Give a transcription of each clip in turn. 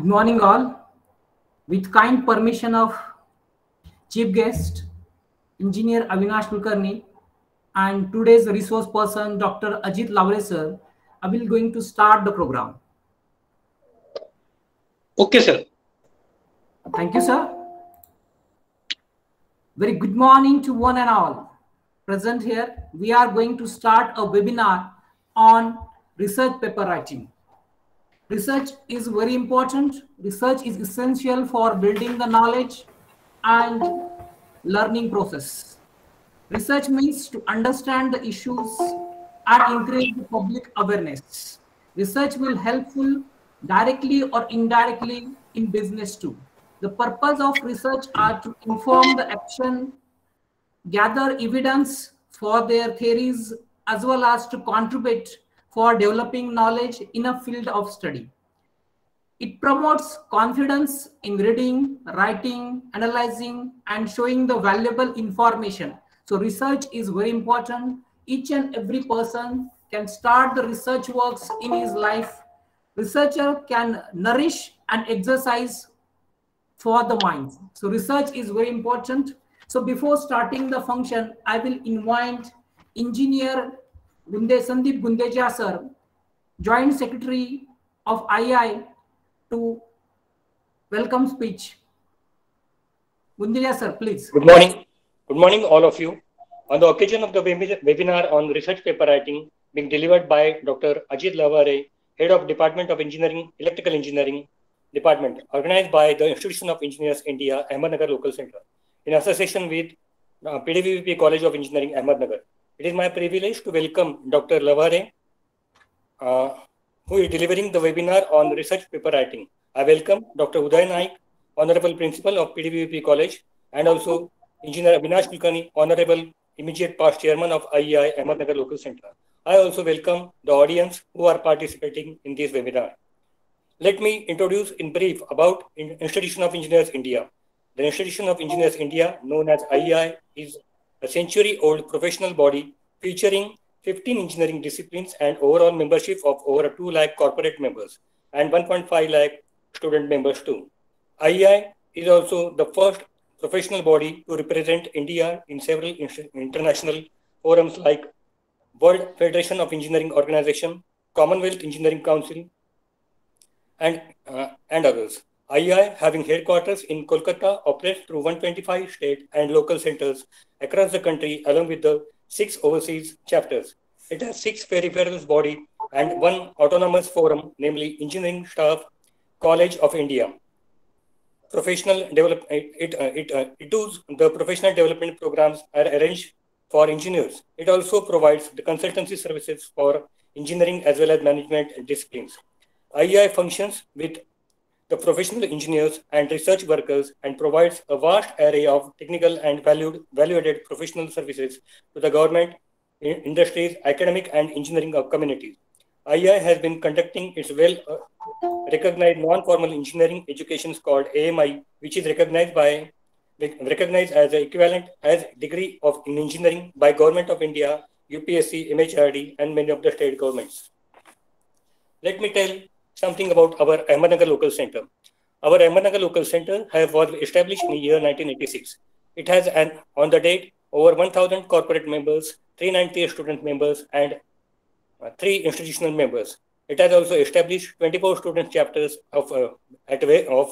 Good morning, all. With kind permission of chief guest, engineer Avinash Kulkarni, and today's resource person, Dr. Ajit Lavre sir, I will going to start the program. Okay, sir. Thank you, sir. Very good morning to one and all. Present here, we are going to start a webinar on research paper writing. Research is very important. Research is essential for building the knowledge and learning process. Research means to understand the issues and increase the public awareness. Research will helpful directly or indirectly in business too. The purpose of research are to inform the action, gather evidence for their theories, as well as to contribute for developing knowledge in a field of study. It promotes confidence in reading, writing, analyzing, and showing the valuable information. So research is very important. Each and every person can start the research works in his life. Researcher can nourish and exercise for the mind. So research is very important. So before starting the function, I will invite engineer Sandeep Gundeja sir, Joint Secretary of II, to welcome speech. Gundeja sir, please. Good morning. Good morning, all of you. On the occasion of the webinar on research paper writing being delivered by Dr. Ajit Lavare, Head of Department of Engineering, Electrical Engineering Department, organized by the Institution of Engineers India, Ahmednagar Local Center, in association with PWP College of Engineering, Ahmednagar. It is my privilege to welcome Dr. Lavare, who is delivering the webinar on research paper writing. I welcome Dr. Uday Naik, Honorable Principal of PWP College, and also Engineer Avinash Kulkarni, Honorable Immediate Past Chairman of IEI, Ahmednagar Local Center. I also welcome the audience who are participating in this webinar. Let me introduce in brief about Institution of Engineers India. The Institution of Engineers India, known as IEI, is a century-old professional body featuring 15 engineering disciplines and overall membership of over 2 lakh corporate members and 1.5 lakh student members too. IEI is also the first professional body to represent India in several international forums like World Federation of Engineering Organization, Commonwealth Engineering Council, and others. IEI, having headquarters in Kolkata, operates through 125 state and local centers across the country, along with the 6 overseas chapters. It has 6 peripheral bodies and 1 autonomous forum, namely Engineering Staff College of India. Professional develop it does the professional development programs are arranged for engineers. It also provides the consultancy services for engineering as well as management disciplines. IEI functions with the professional engineers and research workers and provides a vast array of technical and value-added professional services to the government, industries, academic and engineering communities. IEI has been conducting its well-recognized non-formal engineering education called AMI, which is recognized as the equivalent as degree of in engineering by Government of India, UPSC, MHRD, and many of the state governments. Let me tell something about our Ahmednagar Local Center. Our Ahmednagar Local Center was established in the year 1986. It has on the date over 1,000 corporate members, 390 student members, and 3 institutional members. It has also established 24 student chapters of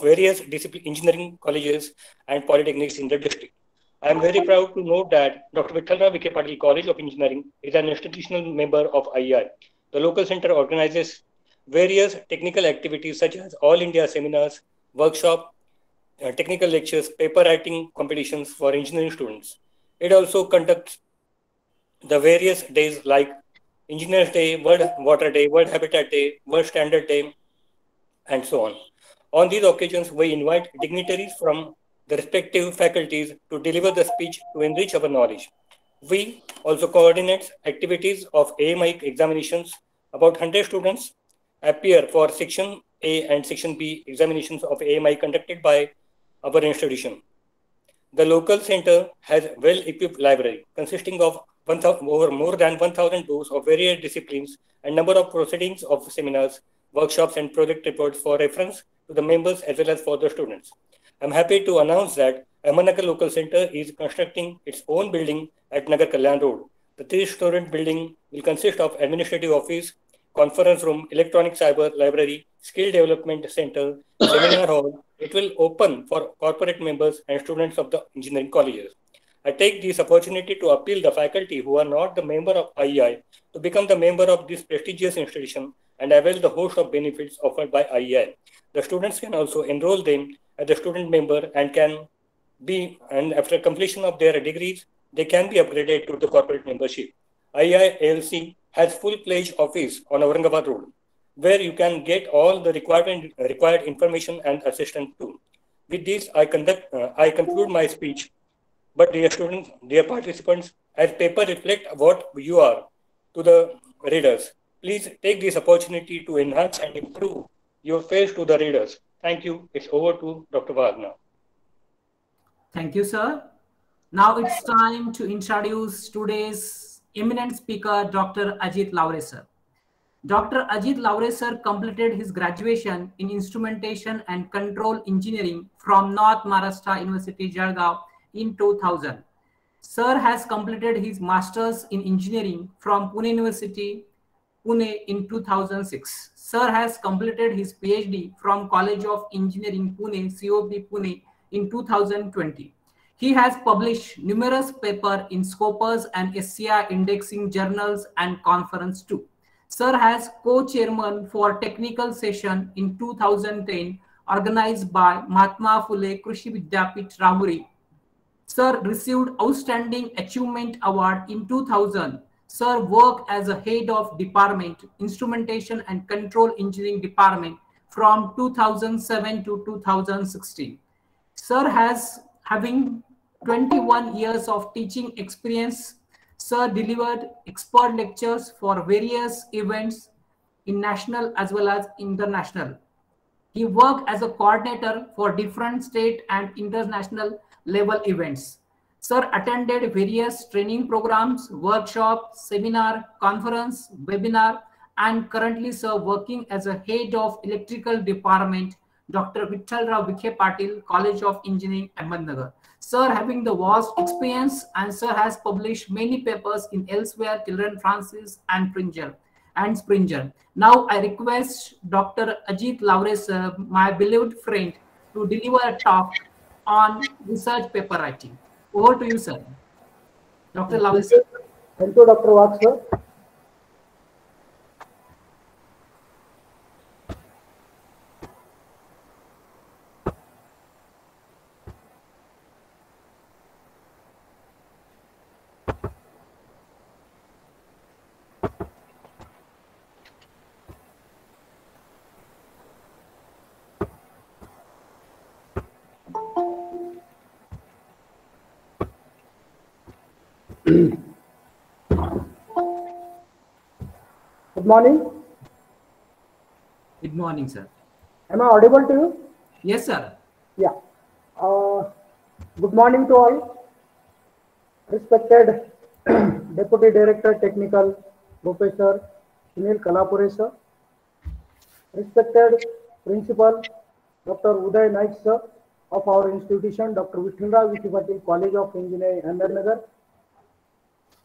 various engineering colleges and polytechnics in the district. I am very proud to note that Dr. Vithalrao Vikhe Patil College of Engineering is an institutional member of IEI. The local center organizes various technical activities such as all India seminars, workshop, technical lectures, paper writing competitions for engineering students. It also conducts the various days like Engineers Day, World Water Day, World Habitat Day, World Standard Day, and so on. On these occasions, we invite dignitaries from the respective faculties to deliver the speech to enrich our knowledge. We also coordinate activities of AMI examinations. About 100 students appear for Section A and Section B examinations of AMI conducted by our institution. The local center has a well-equipped library consisting of more than 1,000 books of various disciplines and number of proceedings of seminars, workshops, and project reports for reference to the members as well as for the students. I'm happy to announce that Ahmednagar Local Center is constructing its own building at Nagar Kalyan Road. The 3-story building will consist of administrative office, conference room, electronic cyber library, skill development center, seminar hall. It will open for corporate members and students of the engineering colleges. I take this opportunity to appeal the faculty who are not the member of IEI to become the member of this prestigious institution and avail the host of benefits offered by IEI. The students can also enroll them as a student member and after completion of their degrees, they can be upgraded to the corporate membership. IEI ALC has full-fledged office on Aurangabad Road, where you can get all the required information and assistance too. With this, I conclude my speech. But dear students, dear participants, as paper reflect what you are to the readers, please take this opportunity to enhance and improve your face to the readers. Thank you. It's over to Dr. Wagner. Thank you, sir. Now it's time to introduce today's eminent speaker, Dr. Ajit Laure, sir. Dr. Ajit Laure, sir, completed his graduation in Instrumentation and Control Engineering from North Maharashtra University, Jalgaon in 2000. Sir has completed his Masters in Engineering from Pune University, Pune in 2006. Sir has completed his PhD from College of Engineering, Pune, COP Pune in 2020. He has published numerous papers in Scopus and SCI indexing journals and conference too. Sir has co-chairman for technical session in 2010 organized by Mahatma Phule Krishi Vidyapith Rahuri. Sir received Outstanding Achievement Award in 2000. Sir worked as a head of department, Instrumentation and Control Engineering Department from 2007 to 2016. Sir has having 21 years of teaching experience. Sir delivered expert lectures for various events in national as well as international. He worked as a coordinator for different state and international level events. Sir attended various training programs, workshops, seminar, conference, webinar, and currently sir working as a head of electrical department, Dr. Vittalrao Vikhe Patil, College of Engineering, Ahmednagar. Sir having the vast experience and sir has published many papers in Elsewhere, Children Francis and Springer. Now I request Dr. Ajit Laure, sir, my beloved friend, to deliver a talk on research paper writing. Over to you, sir. Dr. Laure, sir. Thank you, Dr. Wagner, sir. Good morning. Good morning, sir. Am I audible to you? Yes, sir. Yeah. Good morning to all. Respected Deputy Director Technical, Professor Sunil Kalapure, sir. Respected Principal, Dr. Uday Naik, sir, of our institution, Dr. Vittalrao Vikhe Patil, College of Engineering, Ahmednagar.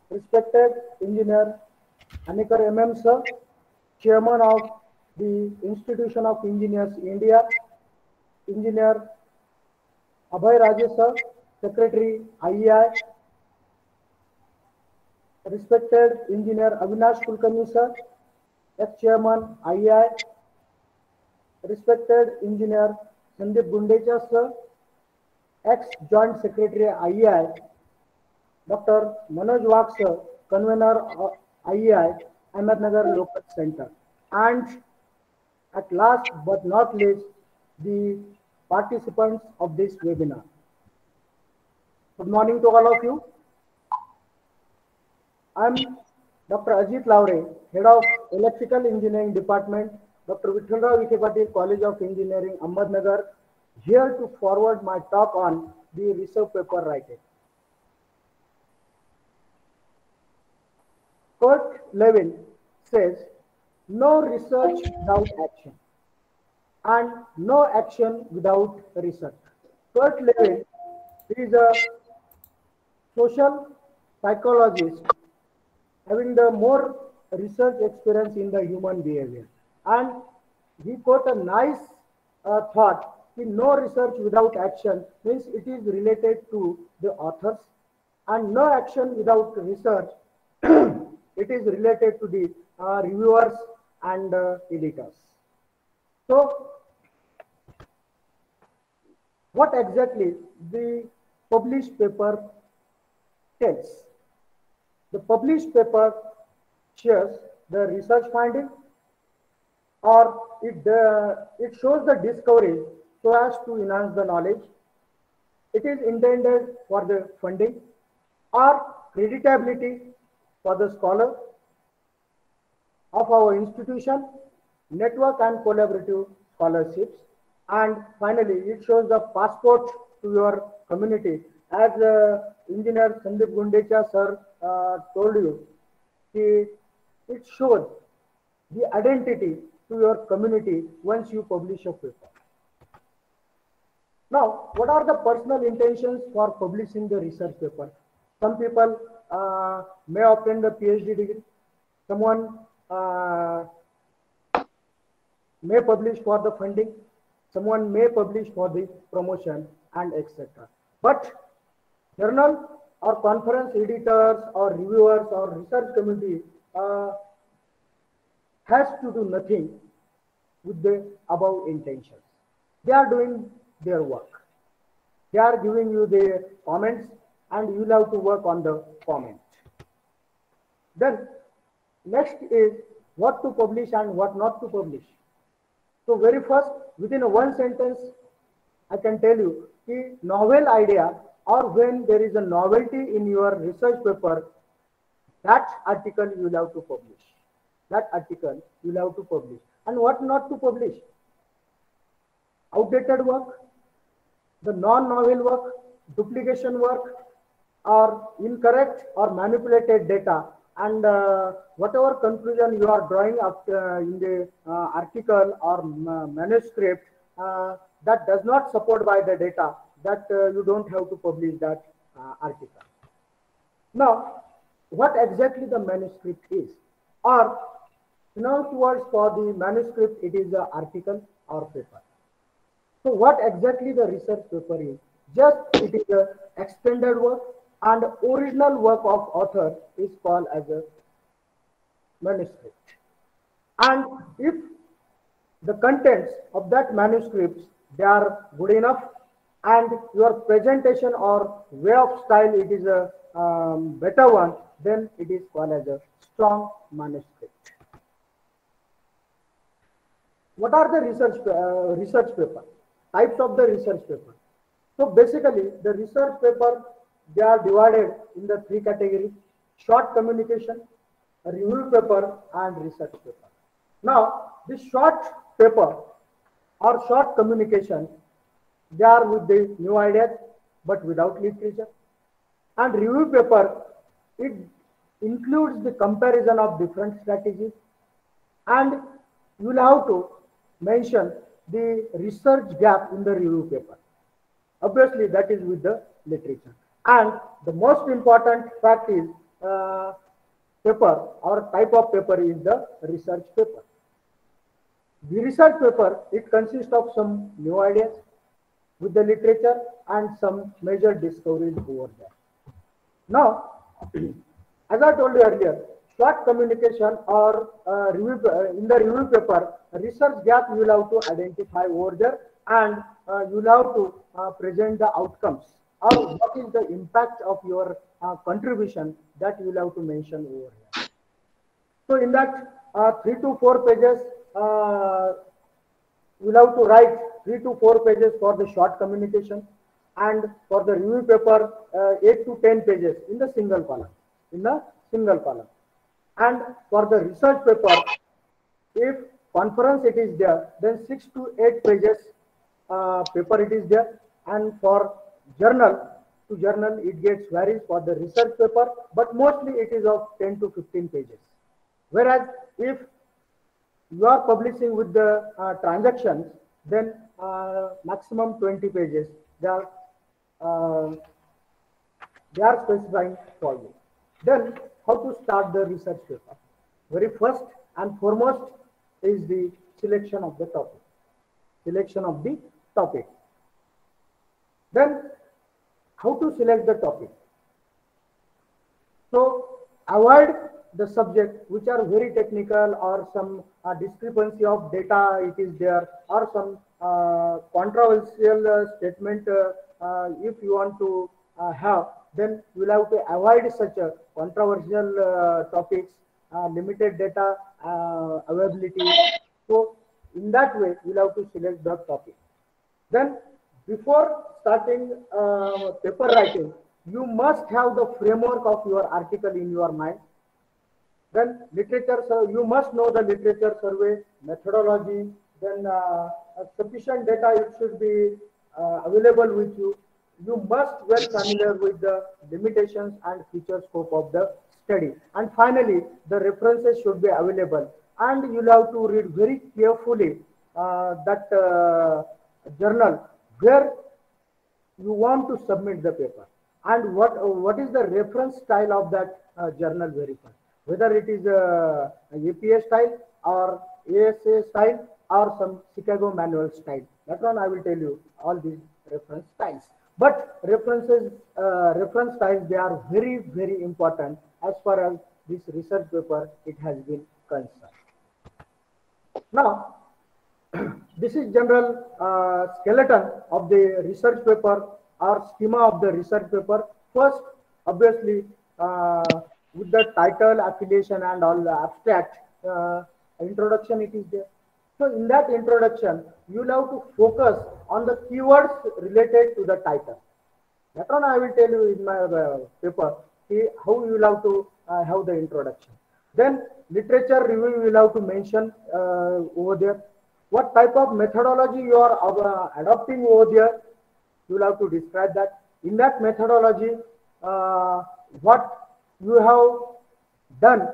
Respected Engineer Anikar MM, sir, Chairman of the Institution of Engineers, India. Engineer Abhay Rajesh, sir, Secretary, IEI. Respected Engineer Avinash Kulkarni, sir, ex-Chairman, IEI. Respected Engineer Sandeep Gundecha, sir, ex-Joint Secretary, IEI. Dr. Manoj Wagner, sir, Convener IEI, Ahmednagar Local Center. And at last but not least, the participants of this webinar. Good morning to all of you. I am Dr. Ajit Laure, Head of Electrical Engineering Department, Dr. Vittalrao Vikhe Patil, College of Engineering, Ahmednagar, here to forward my talk on the research paper writing. Kurt Lewin says, no research without action. and no action without research. Third level is a social psychologist having the more research experience in the human behavior. And he quote a nice thought, no research without action means it is related to the authors, and no action without research it is related to the reviewers and editors. So what exactly the published paper tells? The published paper shares the research finding, or it shows the discovery so as to enhance the knowledge. It is intended for the funding or creditability for the scholar of our institution, network and collaborative scholarships. And finally, it shows the passport to your community. As Engineer Sandeep Gundecha sir told you, it shows the identity to your community once you publish a paper. Now, what are the personal intentions for publishing the research paper? Some people may obtain the PhD degree. Someone may publish for the funding. Someone may publish for the promotion and etc. But journal or conference editors or reviewers or research committee has to do nothing with the above intentions. They are doing their work. They are giving you the comments and you have to work on the comment. Then next is what to publish and what not to publish. So very first, within one sentence, I can tell you the novel idea or when there is a novelty in your research paper, that article you will have to publish. That article you will have to publish. And what not to publish? Outdated work, the non-novel work, duplication work, or incorrect or manipulated data, and whatever conclusion you are drawing after in the article or manuscript that does not support by the data, that you don't have to publish that article. Now, what exactly the manuscript is, or in other words, for the manuscript, it is an article or paper. So what exactly the research paper is? Just it is an extended work, and original work of author is called as a manuscript. And if the contents of that manuscript, they are good enough, and your presentation or way of style, it is a better one, then it is called as a strong manuscript. What are the research paper? Types of the research paper. So basically, the research paper, they are divided in the three categories: short communication, review paper, and research paper. Now, this short paper or short communication, they are with the new ideas but without literature. And review paper, it includes the comparison of different strategies, and you will have to mention the research gap in the review paper. Obviously, that is with the literature. And the most important fact is paper or type of paper is the research paper. The research paper, it consists of some new ideas with the literature and some major discoveries over there. Now, as I told you earlier, short communication or in the review paper, research gap you will have to identify over there, and you will have to present the outcomes or what is the impact of your contribution, that you will have to mention over here. So in that 3 to 4 pages, you will have to write 3 to 4 pages for the short communication, and for the review paper 8 to 10 pages in the single column. And for the research paper, if conference it is there, then 6 to 8 pages paper it is there, and for journal to journal it gets varies for the research paper, but mostly it is of 10 to 15 pages. Whereas if you are publishing with the transactions, then maximum 20 pages. Uh, they are specifying for you. Then how to start the research paper? Very first and foremost is the selection of the topic. Selection of the topic. Then how to select the topic? So avoid the subject which are very technical or some discrepancy of data it is there, or some controversial statement if you want to have, then you will have to avoid such a controversial topics, limited data availability. So in that way you will have to select the topic. Then before starting paper writing, you must have the framework of your article in your mind. Then literature, so you must know the literature survey methodology. Then sufficient data it should be available with you. You must well familiar with the limitations and future scope of the study. And finally, the references should be available. And you'll have to read very carefully that journal where you want to submit the paper, and what is the reference style of that journal very first, whether it is APA style or ASA style or some Chicago manual style. That one I will tell you all these reference styles. But reference styles, they are very, very important as far as this research paper it has been concerned. Now, this is general skeleton of the research paper or schema of the research paper. First, obviously, with the title, affiliation, and all the abstract introduction, it is there. So, in that introduction, you will have to focus on the keywords related to the title. That one I will tell you in my paper, see how you will have to have the introduction. Then, literature review you will have to mention over there. What type of methodology you are adopting over there, you will have to describe that. In that methodology, what you have done,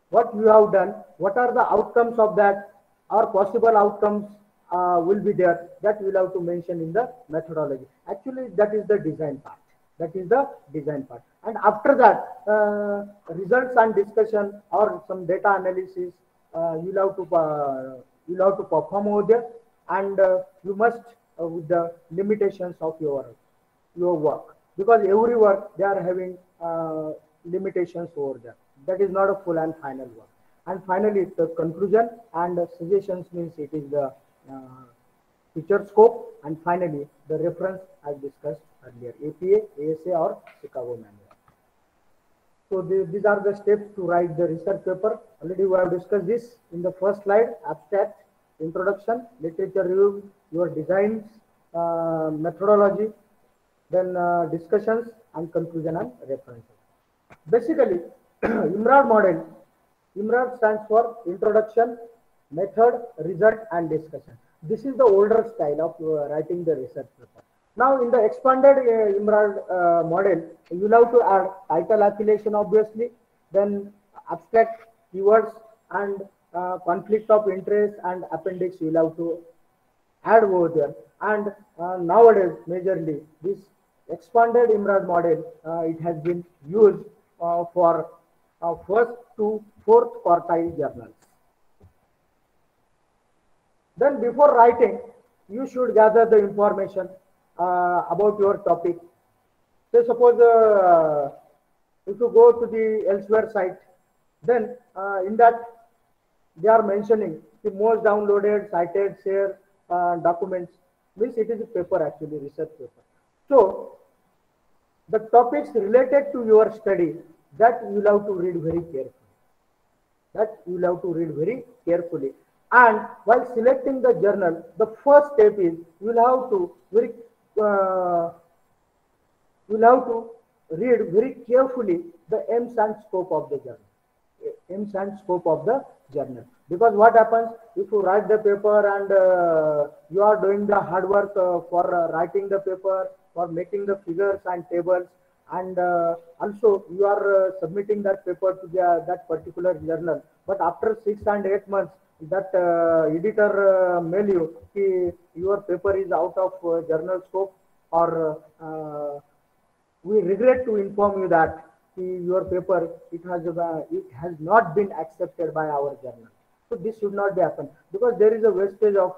what are the outcomes of that, or possible outcomes will be there, that you will have to mention in the methodology. Actually, that is the design part. And after that, results and discussion or some data analysis, you will have to perform over there, and you must with the limitations of your work, because every work they are having limitations over there. That is not a full and final work. And finally, the conclusion and suggestions means it is the feature scope, and finally the reference as discussed earlier, APA, ASA, or Chicago manual. So these are the steps to write the research paper. Already we have discussed this in the first slide: abstract, introduction, literature review, your designs, methodology, then discussions, and conclusion and references. Basically, IMRAD model. IMRAD stands for Introduction, Method, Result, and Discussion. This is the older style of writing the research paper. Now, in the expanded IMRAD model, you will have to add title, affiliation, obviously, then abstract, keywords, and conflict of interest and appendix you will have to add over there. And nowadays, majorly, this expanded IMRAD model, it has been used for first to fourth quartile journals. Then before writing, you should gather the information about your topic. Say suppose if you go to the elsewhere site, then in that they are mentioning the most downloaded, cited, shared documents, means it is a paper, actually research paper. So the topics related to your study, that you will have to read very carefully. And while selecting the journal, the first step is you will have to read very carefully the aims and scope of the journal. Because what happens if you write the paper and you are doing the hard work for writing the paper, for making the figures and tables, and also you are submitting that paper to that particular journal, but after 6 and 8 months that editor mail you ki your paper is out of journal scope, or we regret to inform you that your paper it has not been accepted by our journal. So this should not be happen, because there is a wastage of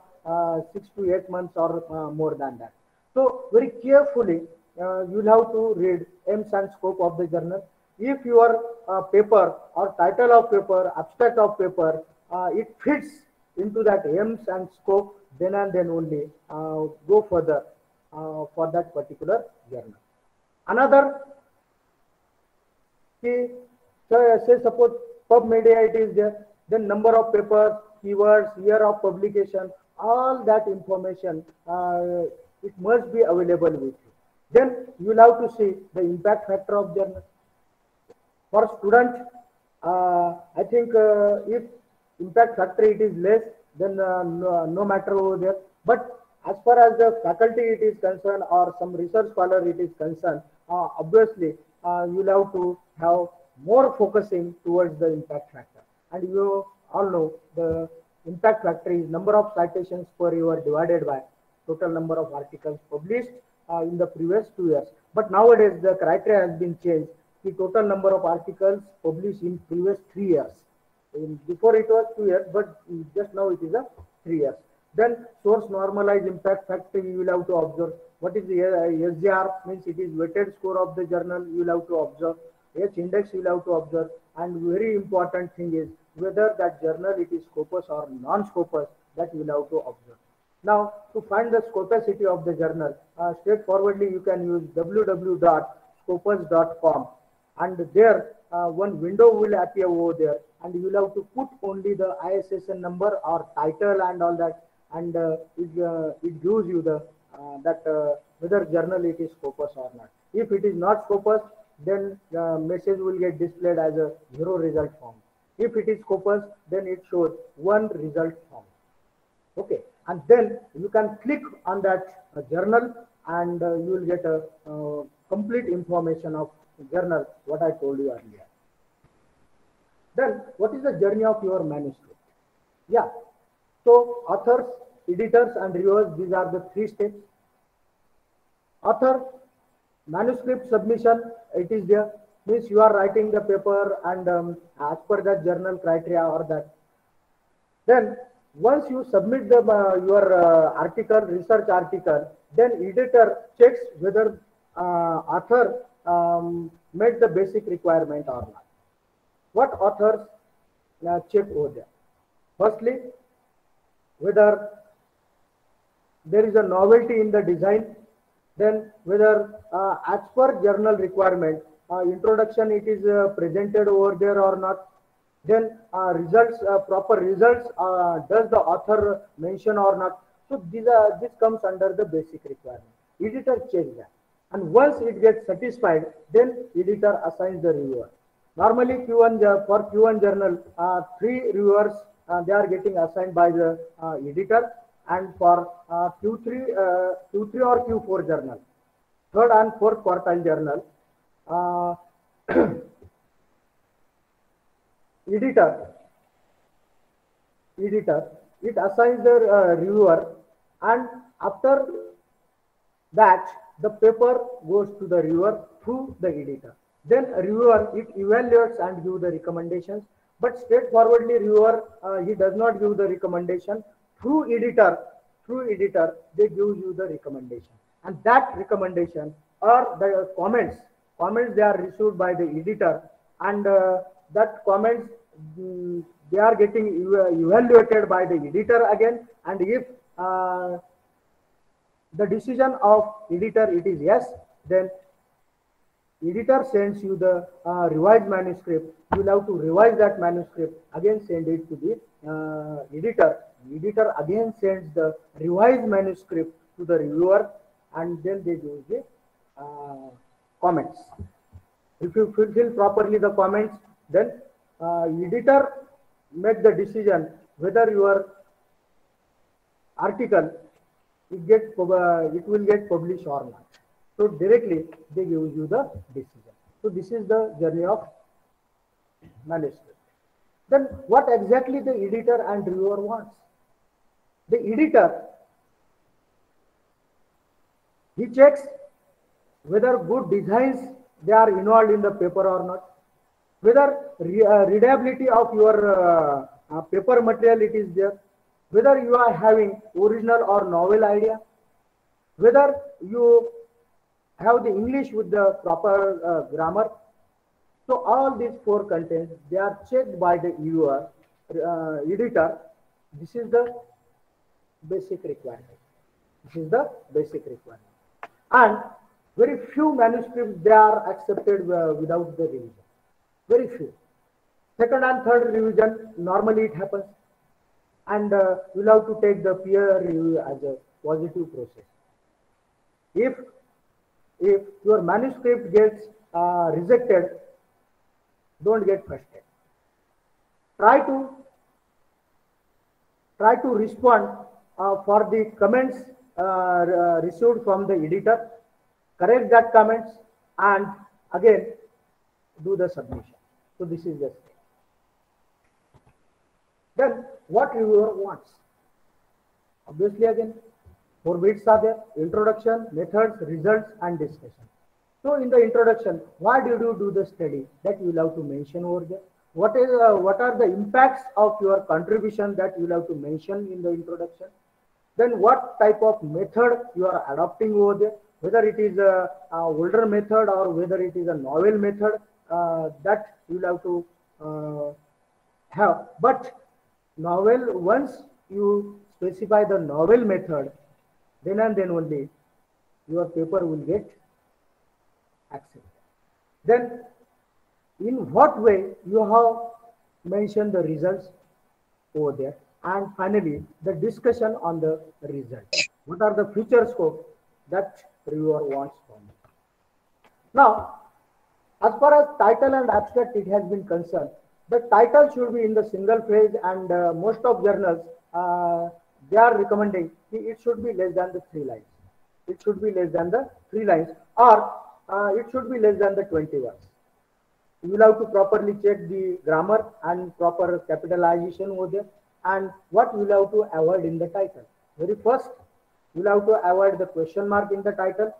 6 to 8 months or more than that. So very carefully you'll have to read aims and scope of the journal. If your paper or title of paper, abstract of paper, it fits into that aims and scope, then and then only go further for that particular journal. Another, say suppose PubMedia it is there, then number of papers, keywords, year of publication, all that information it must be available with you. Then you will have to see the impact factor of journal. For student, I think if impact factor it is less, then no matter over there. But as far as the faculty it is concerned, or some research scholar it is concerned, obviously you'll have to have more focusing towards the impact factor. And you all know the impact factor is number of citations per year divided by total number of articles published in the previous 2 years. But nowadays the criteria has been changed. The total number of articles published in previous 3 years. Before it was 2 years, but just now it is a 3 years. Then source normalized impact factor you will have to observe. What is the SGR? Means it is weighted score of the journal you will have to observe. H index you will have to observe. And very important thing is whether that journal it is Scopus or non-Scopus, that you will have to observe. Now to find the Scopacity of the journal, straightforwardly you can use www.scopus.com, and there one window will appear over there, and you will have to put only the ISSN number or title and all that, and it gives you the whether journal it is Scopus or not. If it is not Scopus, then the message will get displayed as a 0 result found. If it is Scopus, then it shows 1 result found. Okay, and then you can click on that journal, and you will get a complete information of journal, what I told you earlier. Then what is the journey of your manuscript? Yeah, so authors, editors and reviewers, these are the 3 steps. Author, manuscript submission, it is there, means you are writing the paper and as per that journal criteria or that. Then once you submit the your article, research article, then editor checks whether author met the basic requirement or not. What authors check over there? Firstly, whether there is a novelty in the design, then whether as per journal requirement, introduction it is presented over there or not. Then results, proper results, does the author mention or not? So this comes under the basic requirement. Editor checks that, and once it gets satisfied, then editor assigns the reviewer. Normally for Q1 journal, 3 reviewers they are getting assigned by the editor, and for Q3 or Q4 journal, 3rd and 4th quartile journal, editor it assigns the reviewer, and after that the paper goes to the reviewer through the editor. Then reviewer it evaluates and give the recommendations, but straightforwardly reviewer he does not give the recommendation. Through editor they give you the recommendation, and that recommendation or the comments they are received by the editor, and that comments they are getting evaluated by the editor again, and if the decision of editor it is yes, then editor sends you the revised manuscript. You will have to revise that manuscript, again send it to the editor. Editor again sends the revised manuscript to the reviewer, and then they use the comments. If you fulfill properly the comments, then editor make the decision whether your article it will get published or not. So directly they give you the decision. So this is the journey of manuscript. Then what exactly the editor and reviewer wants? The editor, he checks whether good designs they are involved in the paper or not, whether readability of your paper material it is there, whether you are having original or novel idea, whether you have the English with the proper grammar. So all these four contents, they are checked by the viewer, editor. This is the basic requirement. This is the basic requirement. And very few manuscripts, they are accepted without the revision. Very few. Second and third revision, normally it happens. And you'll have to take the peer review as a positive process. If your manuscript gets rejected, don't get frustrated. Try to respond for the comments received from the editor, correct that comments, and again do the submission. So this is the step. Then what reviewer wants? Obviously again, 4 bits are there: introduction, methods, results, and discussion. So in the introduction, why did you do the study? That you will have to mention over there. What are the impacts of your contribution that you will have to mention in the introduction? Then what type of method you are adopting over there, whether it is a older method or whether it is a novel method, that you will have to have. But novel, once you specify the novel method, then and then only your paper will get accepted. Then in what way you have mentioned the results over there, and finally the discussion on the results. What are the future scope that reviewer wants from you? Now, as far as title and abstract it has been concerned, the title should be in the single phrase, and most of journals they are recommending it should be less than the 3 lines. It should be less than the 3 lines, or it should be less than the 20 words. You will have to properly check the grammar and proper capitalization over there. And what you will have to avoid in the title? Very first, you will have to avoid the question mark in the title.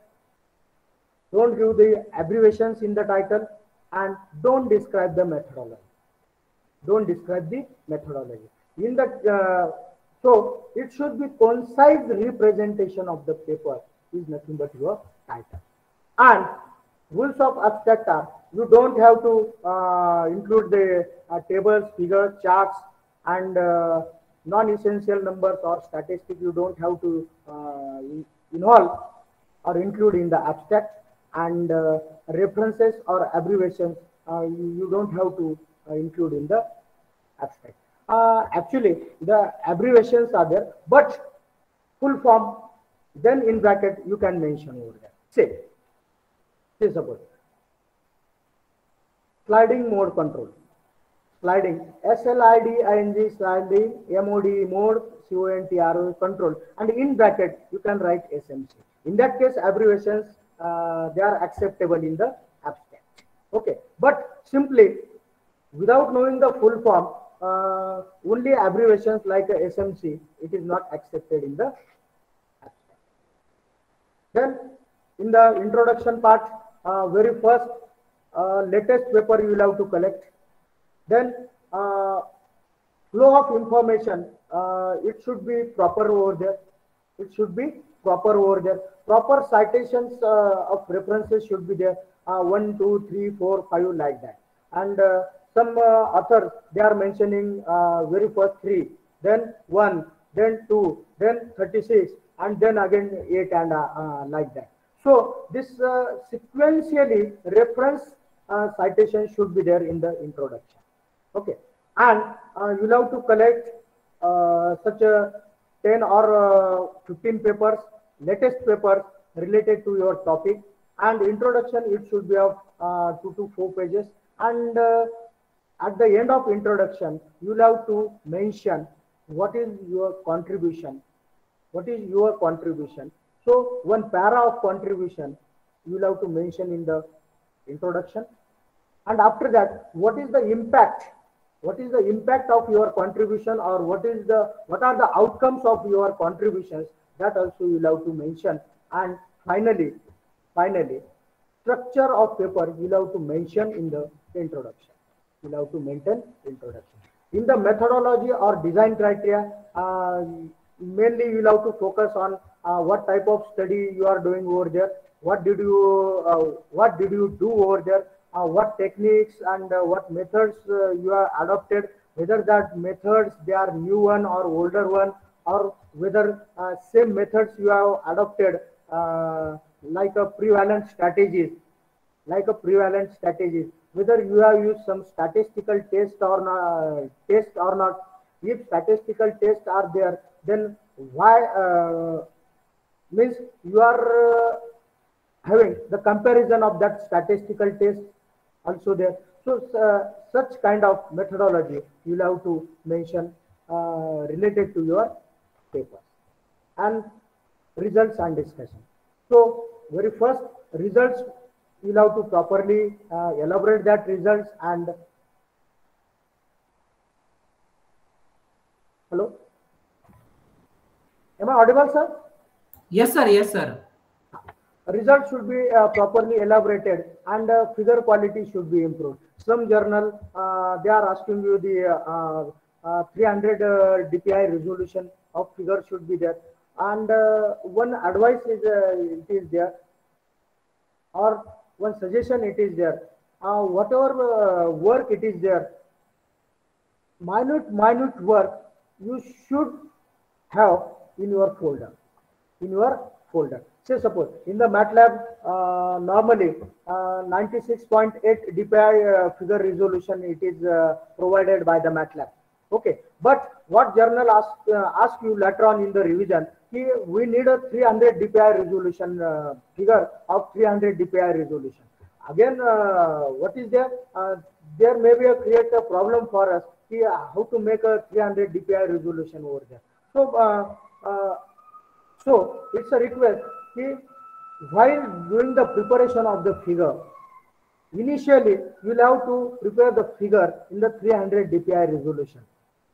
Don't give the abbreviations in the title, and don't describe the methodology. Don't describe the methodology. In the so it should be concise representation of the paper is nothing but your title. And rules of abstract are, you don't have to include the tables, figures, charts, and non-essential numbers or statistics. You don't have to involve or include in the abstract, and references or abbreviations you don't have to include in the abstract. Actually, the abbreviations are there, but full form, then in bracket you can mention over there. Say suppose sliding mode control. Sliding, SLIDING, sliding, MOD, mode, CONTRO, control, and in bracket you can write SMC. In that case, abbreviations they are acceptable in the abstract. Okay, but simply without knowing the full form, only abbreviations like SMC, it is not accepted in the abstract. Then in the introduction part, very first, latest paper you will have to collect. Then flow of information, it should be proper over there. It should be proper over there. Proper citations of references should be there. 1, 2, 3, 4, 5 like that. And some authors, they are mentioning very first 3, then 1, then 2, then 36, and then again 8, and like that. So this sequentially reference citation should be there in the introduction. Okay, and you have to collect such a 10 or 15 papers, latest papers related to your topic, and introduction it should be of 2 to 4 pages, and at the end of introduction you have to mention what is your contribution. What is your contribution? So one para of contribution you will have to mention in the introduction, and after that, what is the impact what is the impact of your contribution, or what are the outcomes of your contributions, that also you have to mention. And finally, structure of paper you have to mention in the introduction. You have to maintain introduction. In the methodology or design criteria, mainly you have to focus on what type of study you are doing over there, what did you do over there, what techniques and what methods you have adopted, whether that methods they are new one or older one, or whether same methods you have adopted, like a prevalent strategies, whether you have used some statistical test or not. If statistical tests are there, then why, means you are having the comparison of that statistical test also there. So such kind of methodology you will have to mention related to your paper. And results and discussion. So very first, results, you will have to properly elaborate that results. And hello, am I audible, sir? Yes, sir. Yes, sir. Results should be properly elaborated, and figure quality should be improved. Some journal, they are asking you the 300 DPI resolution of figure should be there. And one advice is it is there, or one suggestion it is there. Whatever work it is there, minute work you should have in your folder. Say suppose in the MATLAB, normally 96.8 DPI figure resolution it is provided by the MATLAB. Okay, but what journal ask you later on in the revision, we need a 300 DPI resolution, figure of 300 DPI resolution. Again, what is there? There may be create a problem for us how to make a 300 DPI resolution over there. So it's a request. While doing the preparation of the figure, initially you will have to prepare the figure in the 300 DPI resolution.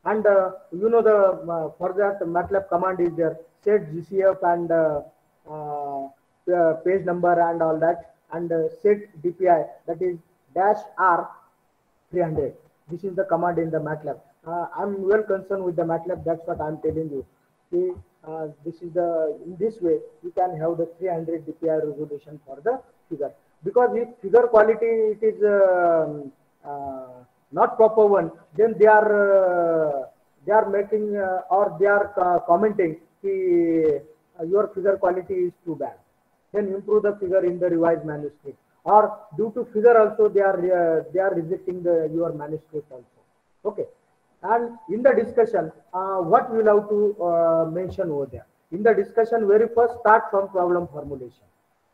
And you know the for that MATLAB command is there, set GCF and page number and all that, and set DPI, that is -R 300. This is the command in the MATLAB. I'm well concerned with the MATLAB. That's what I'm telling you. See, this is in this way you can have the 300 DPI resolution for the figure. Because if figure quality it is not proper one, then they are making or they are commenting your figure quality is too bad. Then improve the figure in the revised manuscript. Or due to figure also they are rejecting your manuscript also. Okay. And in the discussion, what we will have to mention over there. In the discussion, very first start from problem formulation.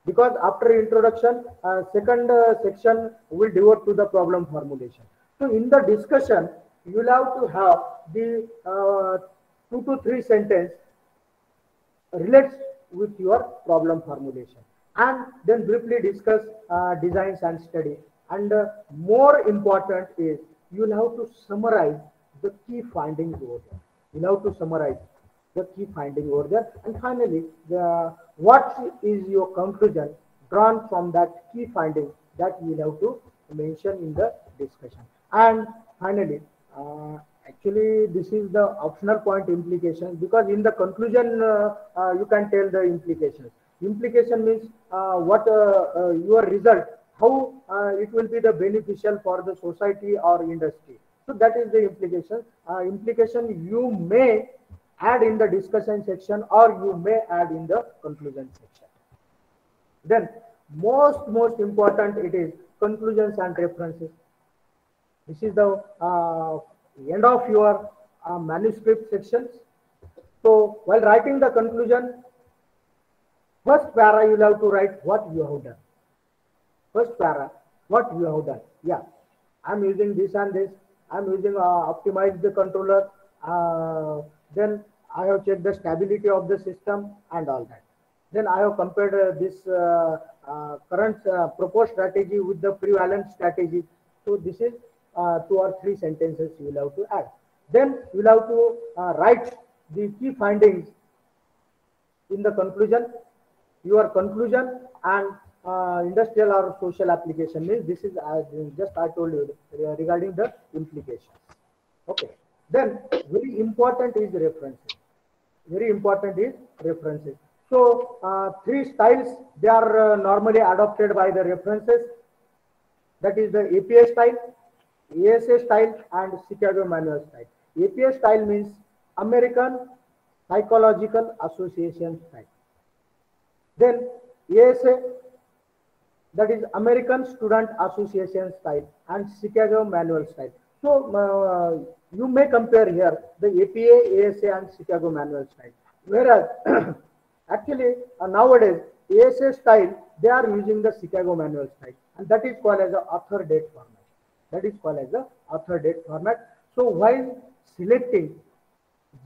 Because after introduction, second section will devote to the problem formulation. So in the discussion, you will have to have the 2 to 3 sentence relates with your problem formulation. And then briefly discuss designs and study. And more important is you will have to summarize the key findings over there. You have to summarize the key finding over there. And finally, what is your conclusion drawn from that key finding that you have to mention in the discussion. And finally, actually this is the optional point implications, because in the conclusion you can tell the implications. Implication means what your result, how it will be the beneficial for the society or industry. So that is the implication. Implication you may add in the discussion section, or you may add in the conclusion section. Then most important it is conclusions and references. This is the end of your manuscript sections. So while writing the conclusion, first para you will have to write what you have done. First para, what you have done. Yeah, I'm using this and this. I'm using optimize the controller. Then I have checked the stability of the system and all that. Then I have compared this current proposed strategy with the prevalent strategy. So this is 2 or 3 sentences you will have to add. Then you will have to write the key findings in the conclusion. Your conclusion and industrial or social application means this is just I told you regarding the implications. Okay. Then very important is references. Very important is references. So 3 styles, they are normally adopted by the references. That is the APA style, ASA style, and Chicago Manual style. APA style means American Psychological Association style. Then ASA, that is American Student Association style, and Chicago Manual style. So you may compare here the APA, ASA, and Chicago Manual style. Whereas actually nowadays ASA style, they are using the Chicago Manual style, and that is called as the author date format. That is called as the author date format. So while selecting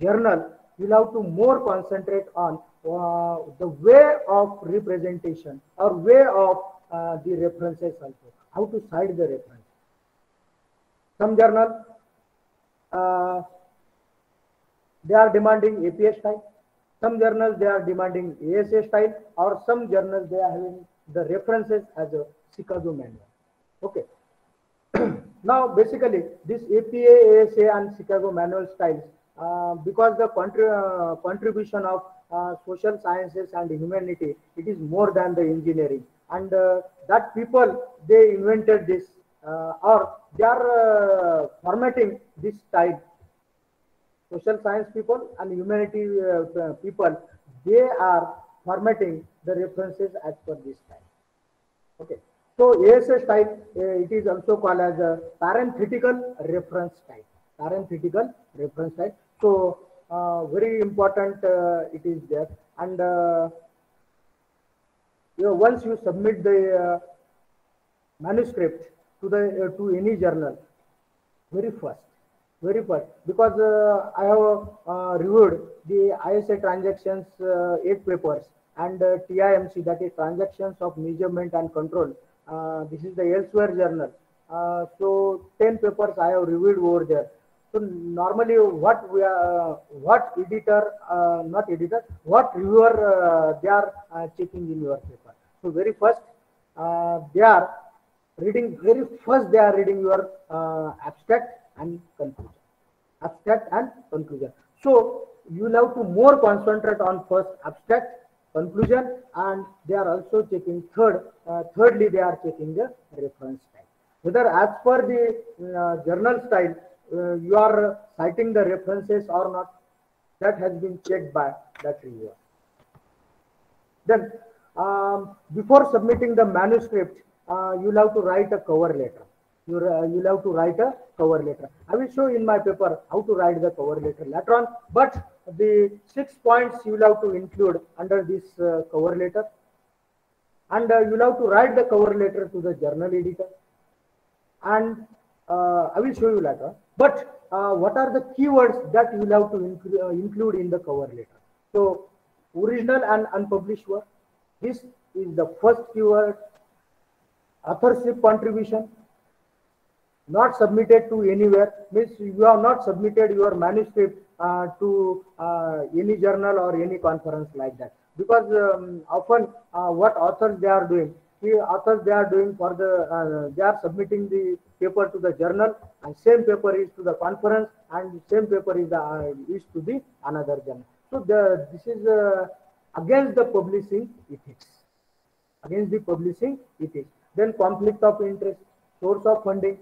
journal, you'll have to more concentrate on the way of representation or way of the references also, how to cite the reference. Some journal, they are demanding APA style. Some journals, they are demanding ASA style, or some journals, they are having the references as a Chicago Manual. Okay. Now, basically, this APA, ASA, and Chicago Manual styles, because the contribution of social sciences and humanity, it is more than the engineering, and that people, they invented this, or they are formatting this style. Social science people and humanity people, they are formatting the references as per this style. Okay. So ASA style, it is also called as a parenthetical reference style. Parenthetical reference style. So very important it is there. And once you submit the manuscript to any journal, very first, because I have reviewed the ISA transactions 8 papers, and TIMC, that is Transactions of Measurement and Control. This is the elsewhere journal. So 10 papers I have reviewed over there. So normally what reviewer they are checking in your paper. So very first they are reading your abstract and conclusion. Abstract and conclusion. So you will have to more concentrate on first abstract, conclusion, and they are also checking thirdly they are checking the reference style. Whether as per the journal style you are citing the references or not, that has been checked by that reviewer. Then before submitting the manuscript, you will have to write a cover letter. You will have to write a cover letter. I will show in my paper how to write the cover letter later on, but the 6 points you will have to include under this cover letter, and you will have to write the cover letter to the journal editor, and I will show you later. But what are the keywords that you will have to include in the cover letter? So original and unpublished work. This is the first keyword. Authorship contribution. Not submitted to anywhere, means you have not submitted your manuscript to any journal or any conference like that, because often what authors they are doing for the they are submitting the paper to the journal, and same paper is to the conference, and same paper is to the another journal. So this is against the publishing ethics. Against the publishing ethics. Then conflict of interest, source of funding,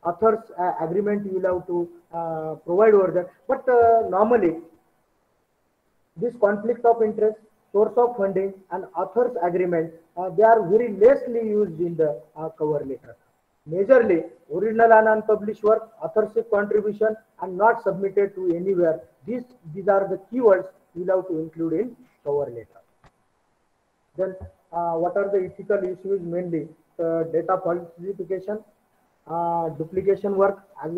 author's agreement you will have to provide over there. But normally this conflict of interest, source of funding, and author's agreement, they are very lessly used in the cover letter. Majorly original and unpublished work, authorship contribution, and not submitted to anywhere. These are the keywords you will have to include in cover letter. Then what are the ethical issues? Mainly data falsification, duplication work, as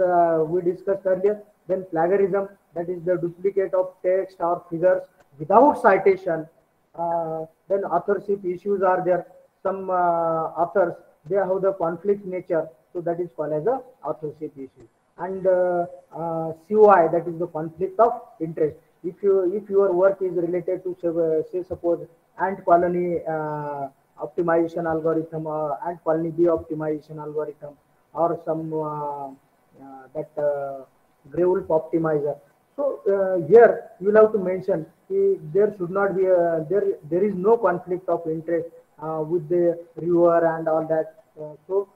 we discussed earlier. Then plagiarism, that is the duplicate of text or figures without citation. Then authorship issues are there. Some authors, they have the conflict nature, So that is called as a authorship issue. And COI, that is the conflict of interest. If your work is related to say suppose ant colony optimization algorithm or ant colony bee optimization algorithm, or some that gray wolf optimizer. So here you will have to mention there should not be there is no conflict of interest with the reviewer and all that. So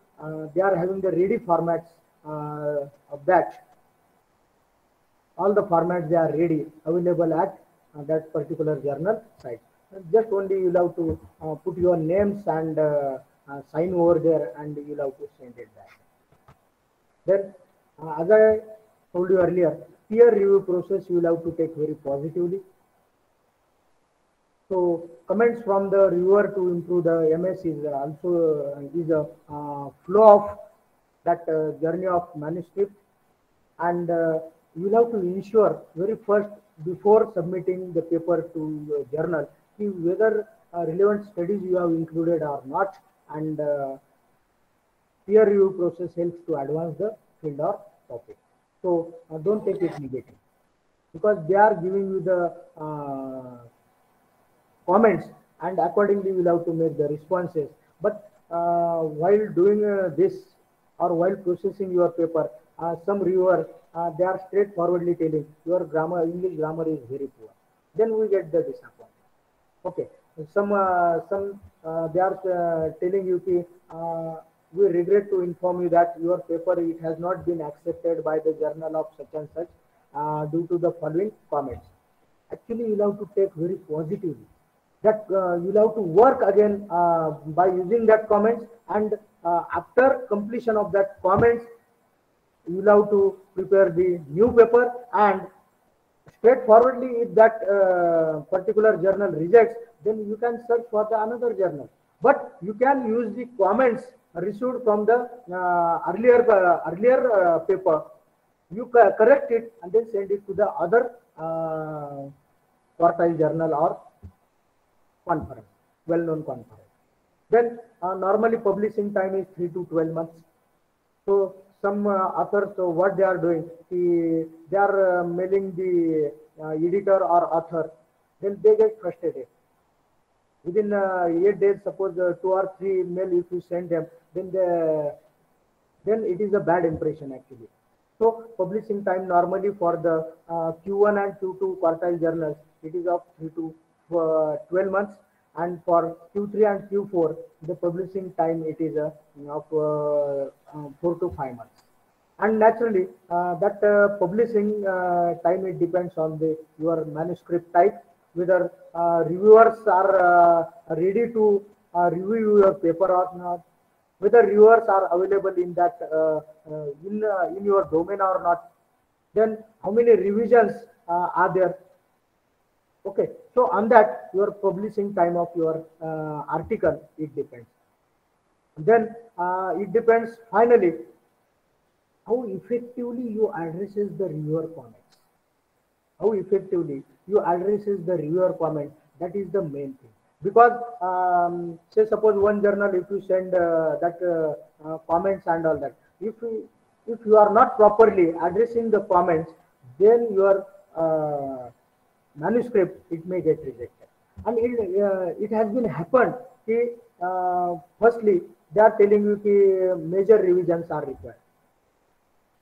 they are having the ready formats of that. All the formats they are ready available at that particular journal site. Just only you have to put your names and sign over there, and you have to send it back. Then, as I told you earlier, peer review process you will have to take very positively. So comments from the reviewer to improve the MS is also is a flow of that journey of manuscript, and you will have to ensure very first before submitting the paper to the journal whether relevant studies you have included or not, and peer review process helps to advance the field or topic. So don't take it negative, because they are giving you the comments, and accordingly you will have to make the responses. But while doing this or while processing your paper, some reviewer they are straightforwardly telling your grammar, English grammar is very poor. Then we get the disappointment. Okay, some they are telling you ki, we regret to inform you that your paper it has not been accepted by the journal of such and such due to the following comments. Actually, you have to take very positively. That you have to work again by using that comments, and after completion of that comments, you have to prepare the new paper, and straightforwardly if that particular journal rejects, then you can search for the another journal. But you can use the comments received from the earlier paper. You correct it and then send it to the other quartile journal or conference, well-known conference. Then normally publishing time is 3 to 12 months. So some authors, so what they are doing, they are mailing the editor or author, then they get frustrated. Within 8 days, suppose 2 or 3 mail if you send them, then it is a bad impression actually. So publishing time normally for the Q1 and Q2 quartile journals, it is of 3 to 12 months, and for Q3 and Q4, the publishing time it is of 4 to 5 months. And naturally, that publishing time it depends on your manuscript type, whether reviewers are ready to review your paper or not, whether reviewers are available in that in your domain or not, then how many revisions are there. Okay, so on that your publishing time of your article it depends. Then it depends finally how effectively you addresses the reviewer comments. How effectively you addresses the reviewer comment, that is the main thing. Because say suppose one journal, if you send that comments and all that, if you are not properly addressing the comments, then your manuscript it may get rejected. And it has been happened. Firstly, they are telling you that major revisions are required.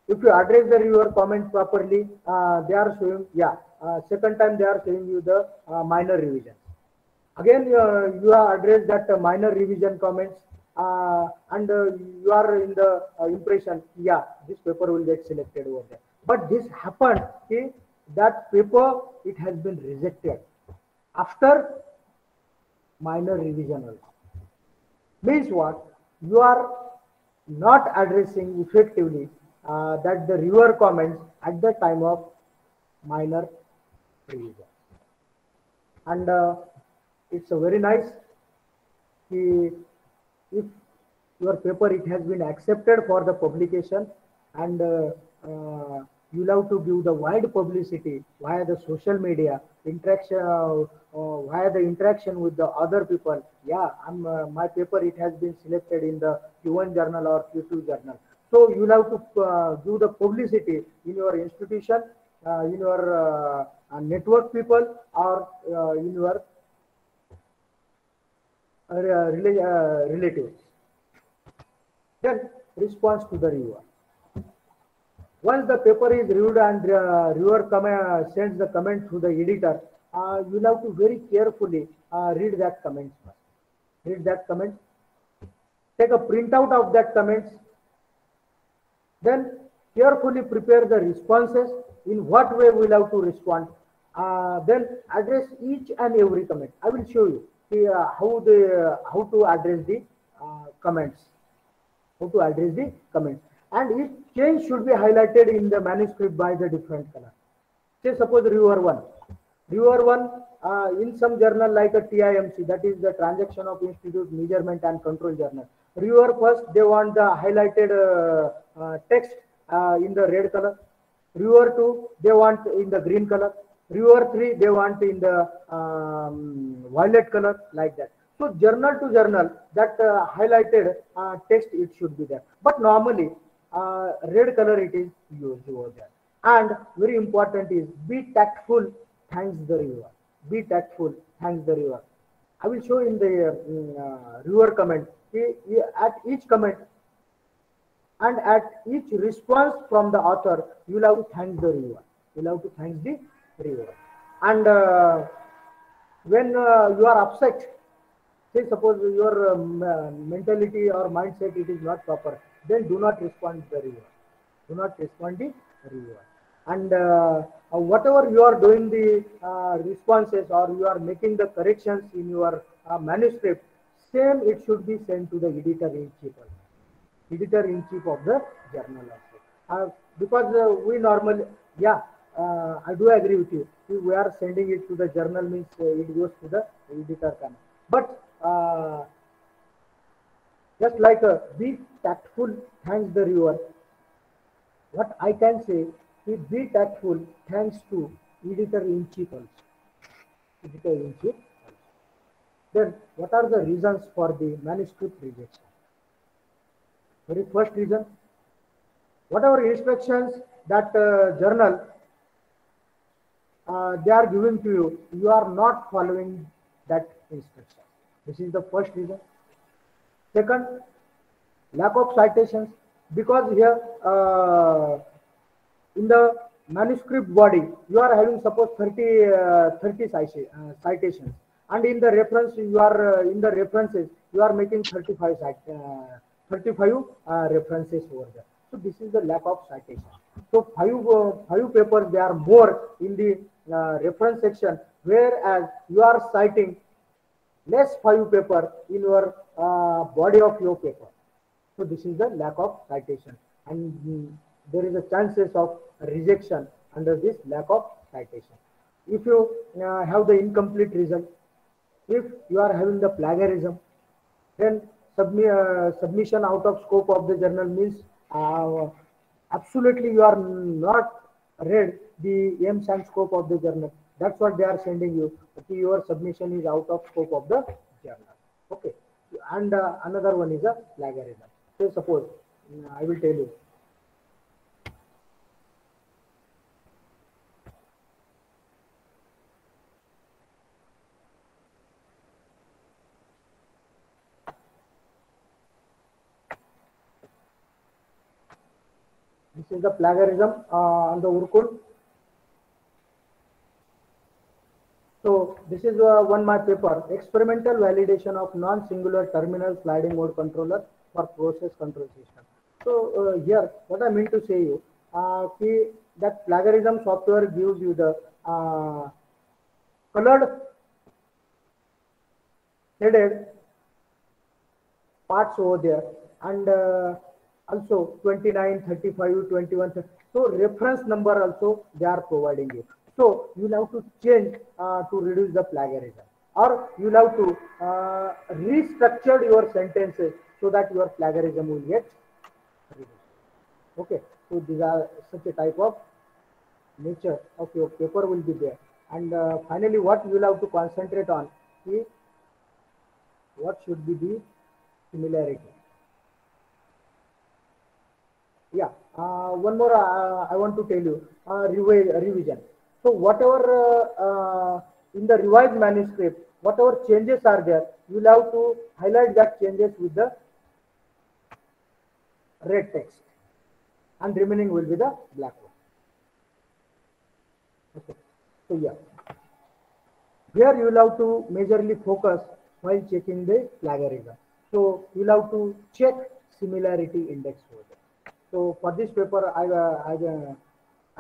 If you address the reviewer comment properly, they are showing, second time they are showing you the minor revision. Again, you have addressed that minor revision comments, and you are in the impression, this paper will get selected over there. But this happened, that paper, it has been rejected after minor revision also. Means what? You are not addressing effectively that the reviewer comments at the time of minor revision. And it's a very nice, if your paper it has been accepted for the publication, and you have to give the wide publicity via the social media interaction, via the interaction with the other people. Yeah, my paper, it has been selected in the Q1 journal or Q2 journal. So you have to do the publicity in your institution, in your network people, or in your relatives. Then response to the reviewer. Once the paper is reviewed and reviewer sends the comment to the editor, you have to very carefully read that comments first. Read that comment. Take a printout of that comments. Then carefully prepare the responses. In what way we have to respond. Then address each and every comment. I will show you how to address the comments. How to address the comments. And each change should be highlighted in the manuscript by the different color. Say suppose reviewer 1. Reviewer 1 in some journal like a TIMC, that is the Transaction of Institute Measurement and Control Journal. Reviewer first, they want the highlighted text in the red color. Reviewer 2, they want in the green color. Reviewer 3, they want in the violet color, like that. So journal to journal, that highlighted text, it should be there. But normally, red color it is used over there. And very important is be tactful, thanks the reviewer. Be tactful, thanks the reviewer. I will show in the reviewer comment. At each comment and at each response from the author, you will have to thank the reviewer. You will have to thank the reviewer. And when you are upset, say suppose your mentality or mindset it is not proper, then do not respond to the reviewer. Do not respond to the reviewer. And whatever you are doing the responses or you are making the corrections in your manuscript, same it should be sent to the editor-in-chief. Editor-in-chief of the journal also. Because we normally, yeah, I do agree with you. If we are sending it to the journal means it goes to the editor. But just like be tactful, thanks the reviewer. What I can say is be tactful, thanks to editor-in-chief also. Editor-in-chief. Then what are the reasons for the manuscript rejection? Very first reason, whatever instructions that journal they are giving to you, you are not following that instruction. This is the first reason. Second, lack of citations, because here in the manuscript body you are having suppose 30 citations, and in the reference you are in the references you are making 35 references over there. So this is the lack of citation. So five papers they are more in the reference section, whereas you are citing less 5 paper in your body of your paper. So this is the lack of citation, and there is a chances of rejection under this lack of citation. If you have the incomplete result, if you are having the plagiarism, then submission out of scope of the journal means absolutely you are not read the aims and scope of the journal. That's what they are sending you. Okay, your submission is out of scope of the journal. Okay, and another one is a plagiarism. So suppose I will tell you. This is the plagiarism on the Urkul. So this is one my paper, experimental validation of non-singular terminal sliding mode controller for process control system. So here what I mean to say you, that plagiarism software gives you the colored shaded parts over there, and also 29, 35, 21. So reference number also they are providing you. So you have to change to reduce the plagiarism, or you have to restructure your sentences so that your plagiarism will get reduced. Okay, so these are such a type of nature of your paper will be there. And finally, what you will have to concentrate on is what should be the similarity. Yeah, one more I want to tell you, revision. So whatever in the revised manuscript, whatever changes are there, you will have to highlight that changes with the red text, and remaining will be the black one. Okay. So yeah, here you will have to majorly focus while checking the plagiarism. So you will have to check similarity index over there. So for this paper, I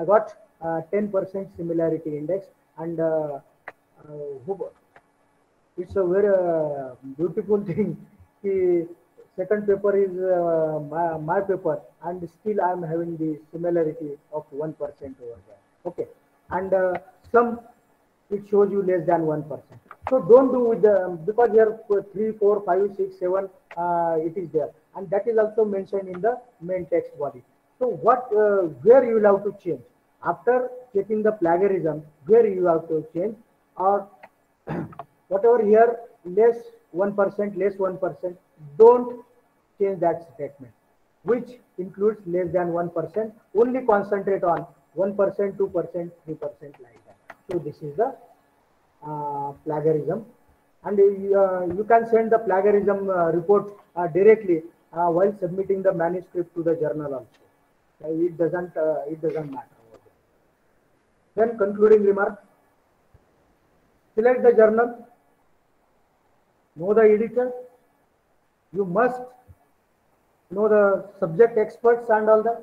got 10% similarity index, and it's a very beautiful thing. The second paper is my paper, and still I am having the similarity of 1% over there. Okay, and some it shows you less than 1%. So don't do with the, because here 3, 4, 5, 6, 7 it is there, and that is also mentioned in the main text body. So what where you will have to change after checking the plagiarism, where you have to change, or whatever here less 1%, less 1%, don't change that statement, which includes less than 1%. Only concentrate on 1%, 2%, 3% like that. So this is the plagiarism, and you can send the plagiarism report directly while submitting the manuscript to the journal also. It doesn't matter. Then concluding remark: select the journal, know the editor, you must know the subject experts and all that.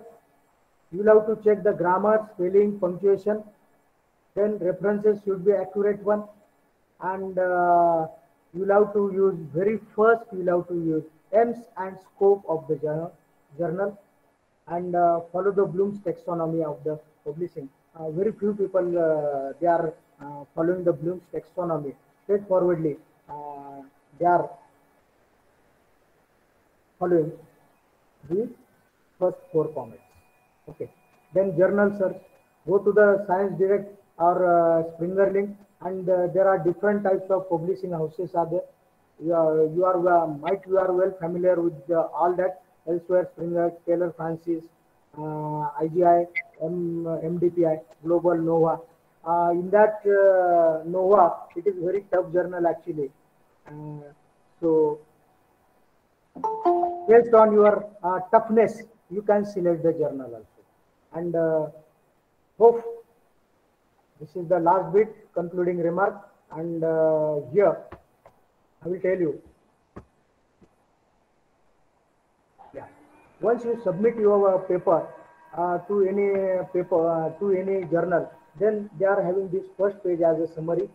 You will have to check the grammar, spelling, punctuation. Then references should be accurate one, and you will have to use very first. You will have to use aims and scope of the journal, and follow the Bloom's taxonomy of the publishing. Very few people they are following the Bloom's taxonomy straightforwardly. They are following the first 4 formats. Okay. Then journal search. Go to the Science Direct or Springer link, and there are different types of publishing houses are there. You are well familiar with all that. Elsewhere, Springer, Taylor Francis, IGI, MDPI, Global, Nova. In that Nova, it is very tough journal actually. So based on your toughness, you can select the journal also. And hope this is the last bit, concluding remark. And here I will tell you. Yeah. Once you submit your paper to any journal, then they are having this first page as a summary.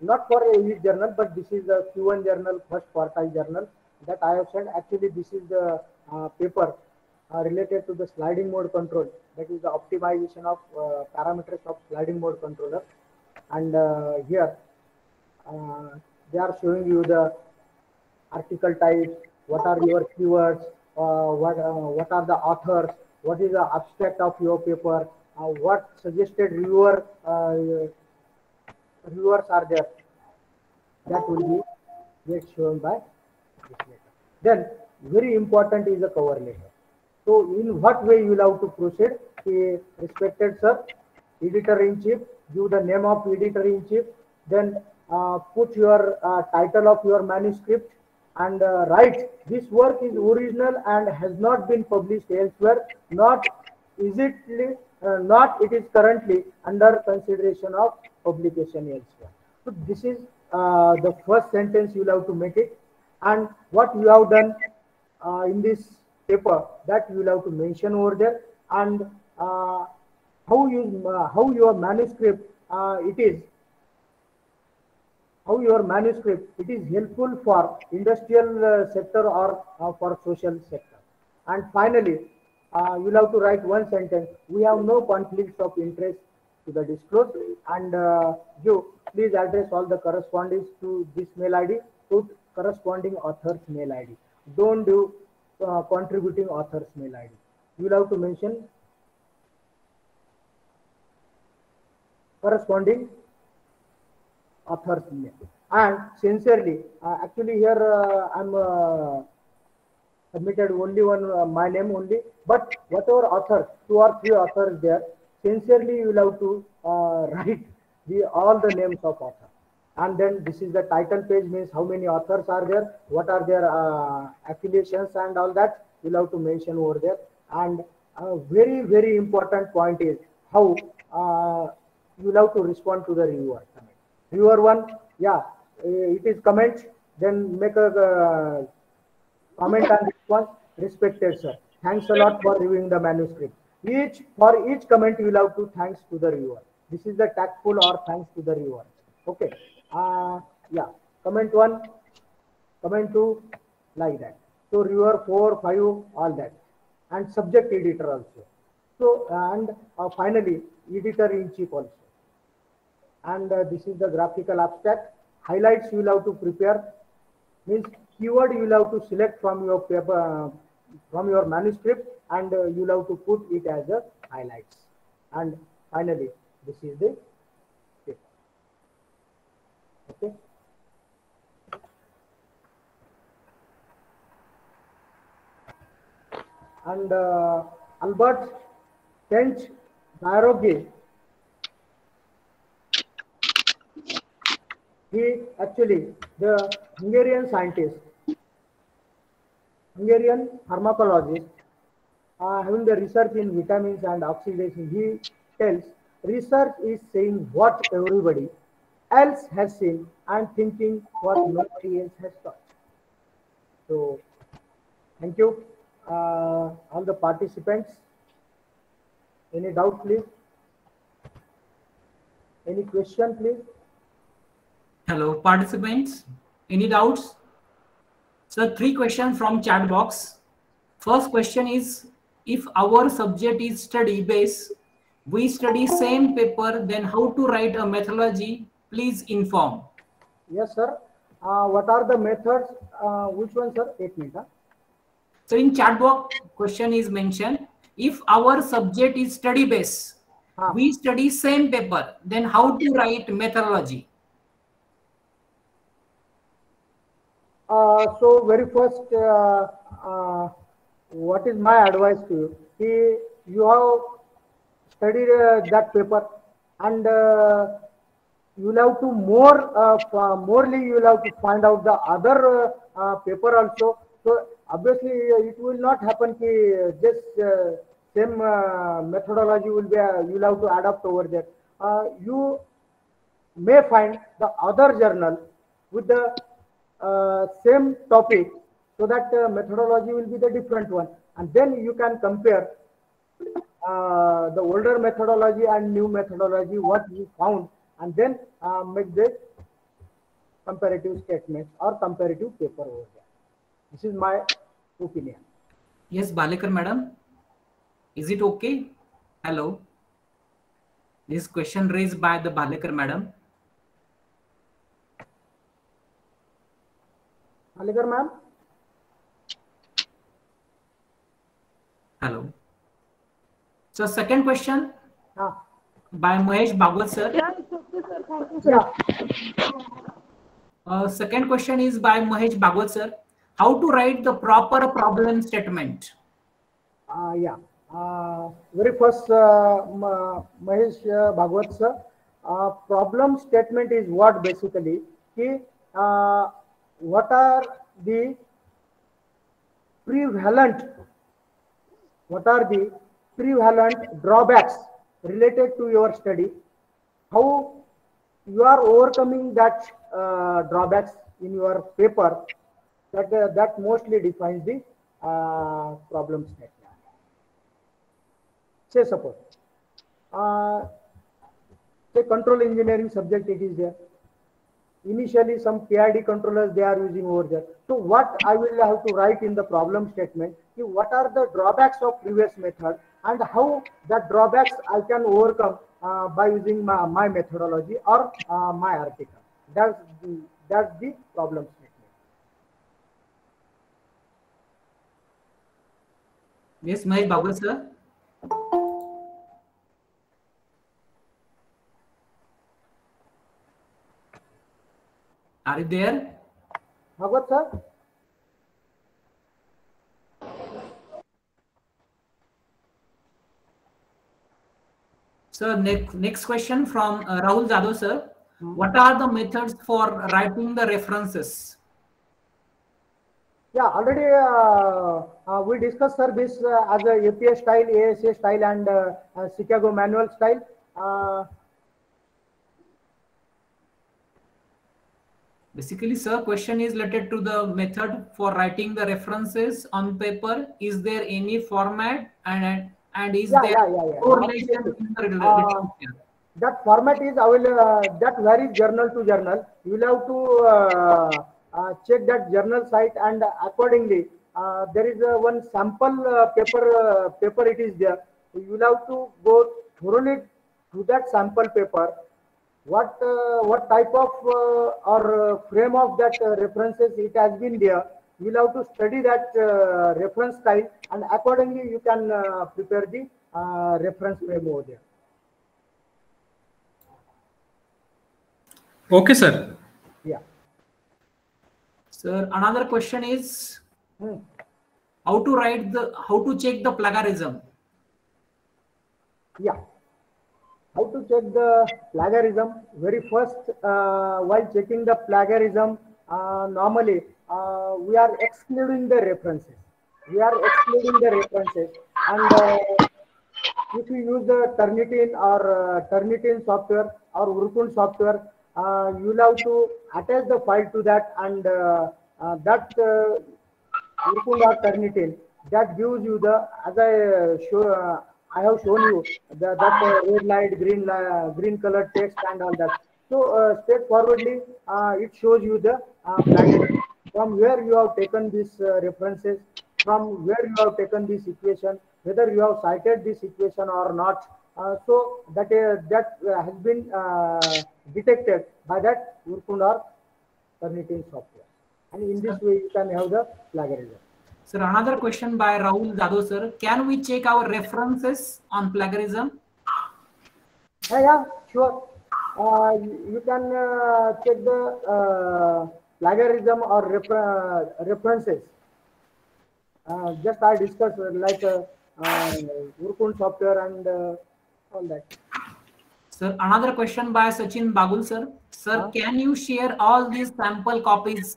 Not for each journal, but this is the Q1 journal, first quartile journal that I have sent. Actually, this is the paper related to the sliding mode control. That is the optimization of parameters of sliding mode controller. And here they are showing you the article types, what are your keywords, what are the authors, what is the abstract of your paper, what suggested reviewers are there. That will be get shown by this letter. Then very important is the cover letter. So in what way you will have to proceed? Respected sir, editor-in-chief, give the name of editor-in-chief, then put your title of your manuscript, and write this work is original and has not been published elsewhere, not it is currently under consideration of publication elsewhere. So this is the first sentence you will have to make it, and what you have done in this paper, that you will have to mention over there, and how your manuscript it is helpful for industrial sector or for social sector. And finally, you will have to write one sentence: we have no conflicts of interest to the disclosed, and you please address all the correspondence to this mail ID, to corresponding author's mail ID. Don't do contributing author's mail ID. You will have to mention corresponding author's name. And sincerely, actually here I'm submitted only one my name only, but whatever author, 2 or 3 authors there, sincerely you will have to write the all the names of author. And then this is the title page, means how many authors are there, what are their affiliations and all that you'll have to mention over there. And very important point is how you'll have to respond to the reviewer comment. Reviewer one, yeah, it is comment, then make a comment and response. Respected sir, thanks a lot for reviewing the manuscript. For each comment you will have to thanks to the reviewer. This is the tactful or thanks to the reviewer. Okay. Yeah. Comment one, comment two, like that. So reviewer 4, 5, all that, and subject editor also. So and finally editor in chief also. And this is the graphical abstract. Highlights you will have to prepare, means keyword you will have to select from your paper, from your manuscript, and you will have to put it as a highlights. And finally this is the paper. Okay. And Albert Tench Barogi, he actually the Hungarian scientist, Hungarian pharmacologist, having the research in vitamins and oxidation. He tells research is saying what everybody else has seen and thinking what nobody else has thought. So thank you all the participants. Any doubt please? Any question please? Hello participants, any doubts? So 3 questions from chat box. First question is, if our subject is study base, we study same paper, then how to write a methodology? Please inform. Yes sir. What are the methods? Which one sir? 8 minutes. So in chat box question is mentioned, if our subject is study base, we study same paper, then how to write methodology? So very first, what is my advice to you? You have studied that paper, and you will have to morely you will have to find out the other paper also. So obviously it will not happen ki just same methodology will be you will have to adapt over there. You may find the other journal with the same topic, so that methodology will be the different one, and then you can compare the older methodology and new methodology, what you found, and then make the comparative statements or comparative paper over there. This is my opinion. Yes, Balekar madam, is it okay? Hello, this question raised by the Balekar madam. Balekar ma'am. Hello. So second question by Mahesh Bhagwat sir. Yeah, it's okay, sir. Thank you, sir. Yeah. Second question is by Mahesh Bhagwat sir. How to write the proper problem statement? Yeah. Very first, Mahesh Bhagwat sir, problem statement is what basically, what are the prevalent drawbacks related to your study, how you are overcoming that drawbacks in your paper, that mostly defines the problem statement. Say suppose, say control engineering subject it is there. Initially some PID controllers they are using over there. So what I will have to write in the problem statement, what are the drawbacks of previous method and how that drawbacks I can overcome by using my methodology or my article. That's the problem statement. Yes, Mahesh Bhagwat sir. Are you there? Bhagwat sir? So next question from Rahul Jadhav sir. What are the methods for writing the references? Yeah, already we discussed, sir, this as a APA style, ASA style, and Chicago manual style. Basically, sir, question is related to the method for writing the references on paper. Is there any format and is there correlation in the relationship? That format is available. That varies journal to journal. You will have to check that journal site, and accordingly, there is one sample paper. It is there. You will have to go thoroughly to that sample paper. What type of or frame of that references it has been there. You will have to study that reference style, and accordingly you can prepare the reference frame over there. Okay, sir. Yeah. Sir, another question is how to check the plagiarism. Yeah. How to check the plagiarism? Very first, while checking the plagiarism, normally we are excluding the references. And if you use the Turnitin or Turnitin software or Urkund software, you'll have to attach the file to that, and that Urkund or Turnitin, that gives you the, as I have shown you that red light, green color text and all that. So straightforwardly, it shows you the plagiarism, from where you have taken these references, from where you have taken this equation, whether you have cited this equation or not. So that has been detected by that Urkund or Turnitin software, and in this way you can have the plagiarism. Sir, another question by Rahul Jadhav sir. Can we check our references on plagiarism? Yeah, sure. You can check the plagiarism or references. Just I discussed like Urkund software and all that. Sir, another question by Sachin Bagul sir. Sir, can you share all these sample copies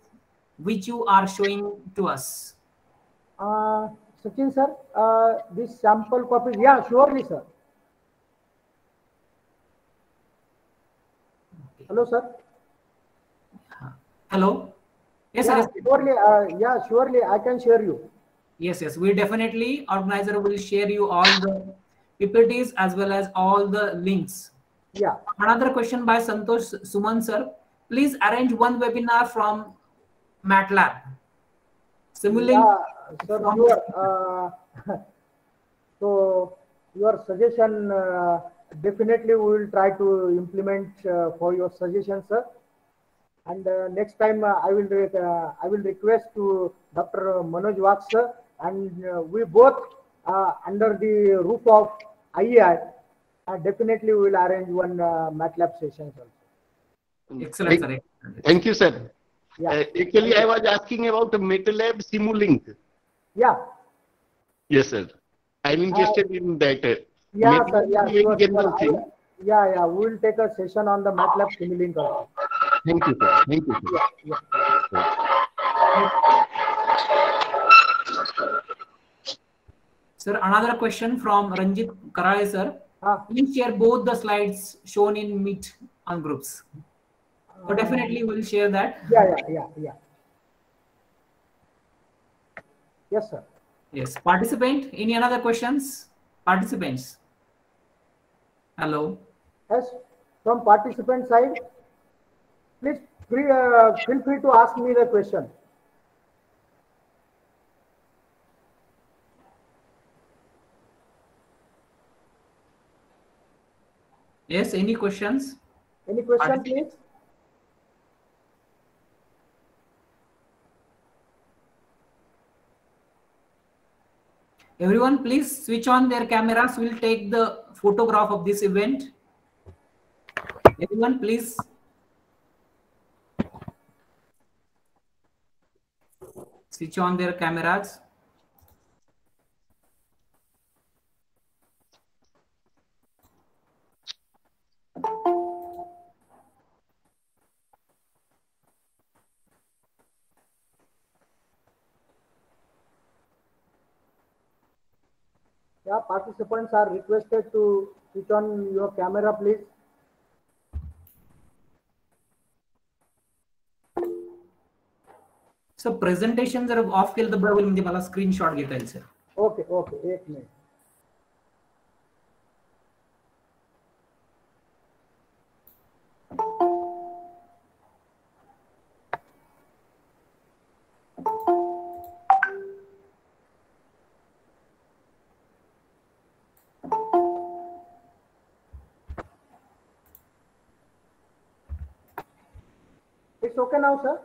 which you are showing to us? Sachin sir, this sample copies, yeah, surely sir. Hello sir. Hello. Yes, yeah, sir. Surely, surely I can share you. Yes, we definitely, organizer will share you all the PPTs as well as all the links. Yeah. Another question by Santosh Suman sir. Please arrange one webinar from MATLAB. Simulink. Yeah, sir, sure. So your suggestion, definitely we will try to implement for your suggestion, sir. And next time I will request to Dr. Manoj Wagh sir, and we both under the roof of IEI, definitely we will arrange one MATLAB session also. Excellent, sir. Thank you, sir. Yeah. Actually, I was asking about the MATLAB Simulink. Yeah. Yes, sir. I'm interested in that. Yeah, sir. Yeah, sure, sure. Yeah. We will take a session on the MATLAB Simulink also. Thank you, sir. Thank you, sir. Yeah. Sir, another question from Ranjit Karale, sir. Please share both the slides shown in Meet on groups. So definitely we'll share that. Yeah. Yes, sir. Yes. Participant, any another questions? Participants. Hello. Yes, from participant side, please feel free to ask me the question. Yes, any questions? Any question, please? Everyone, please switch on their cameras. We'll take the photograph of this event. Everyone, please. switch on their cameras. Yeah, participants are requested to switch on your camera, please. So presentation जर of केलं तर बरोबर म्हणजे मला screenshot घेता येईल sir. Okay okay, एक minute. It's okay now, sir?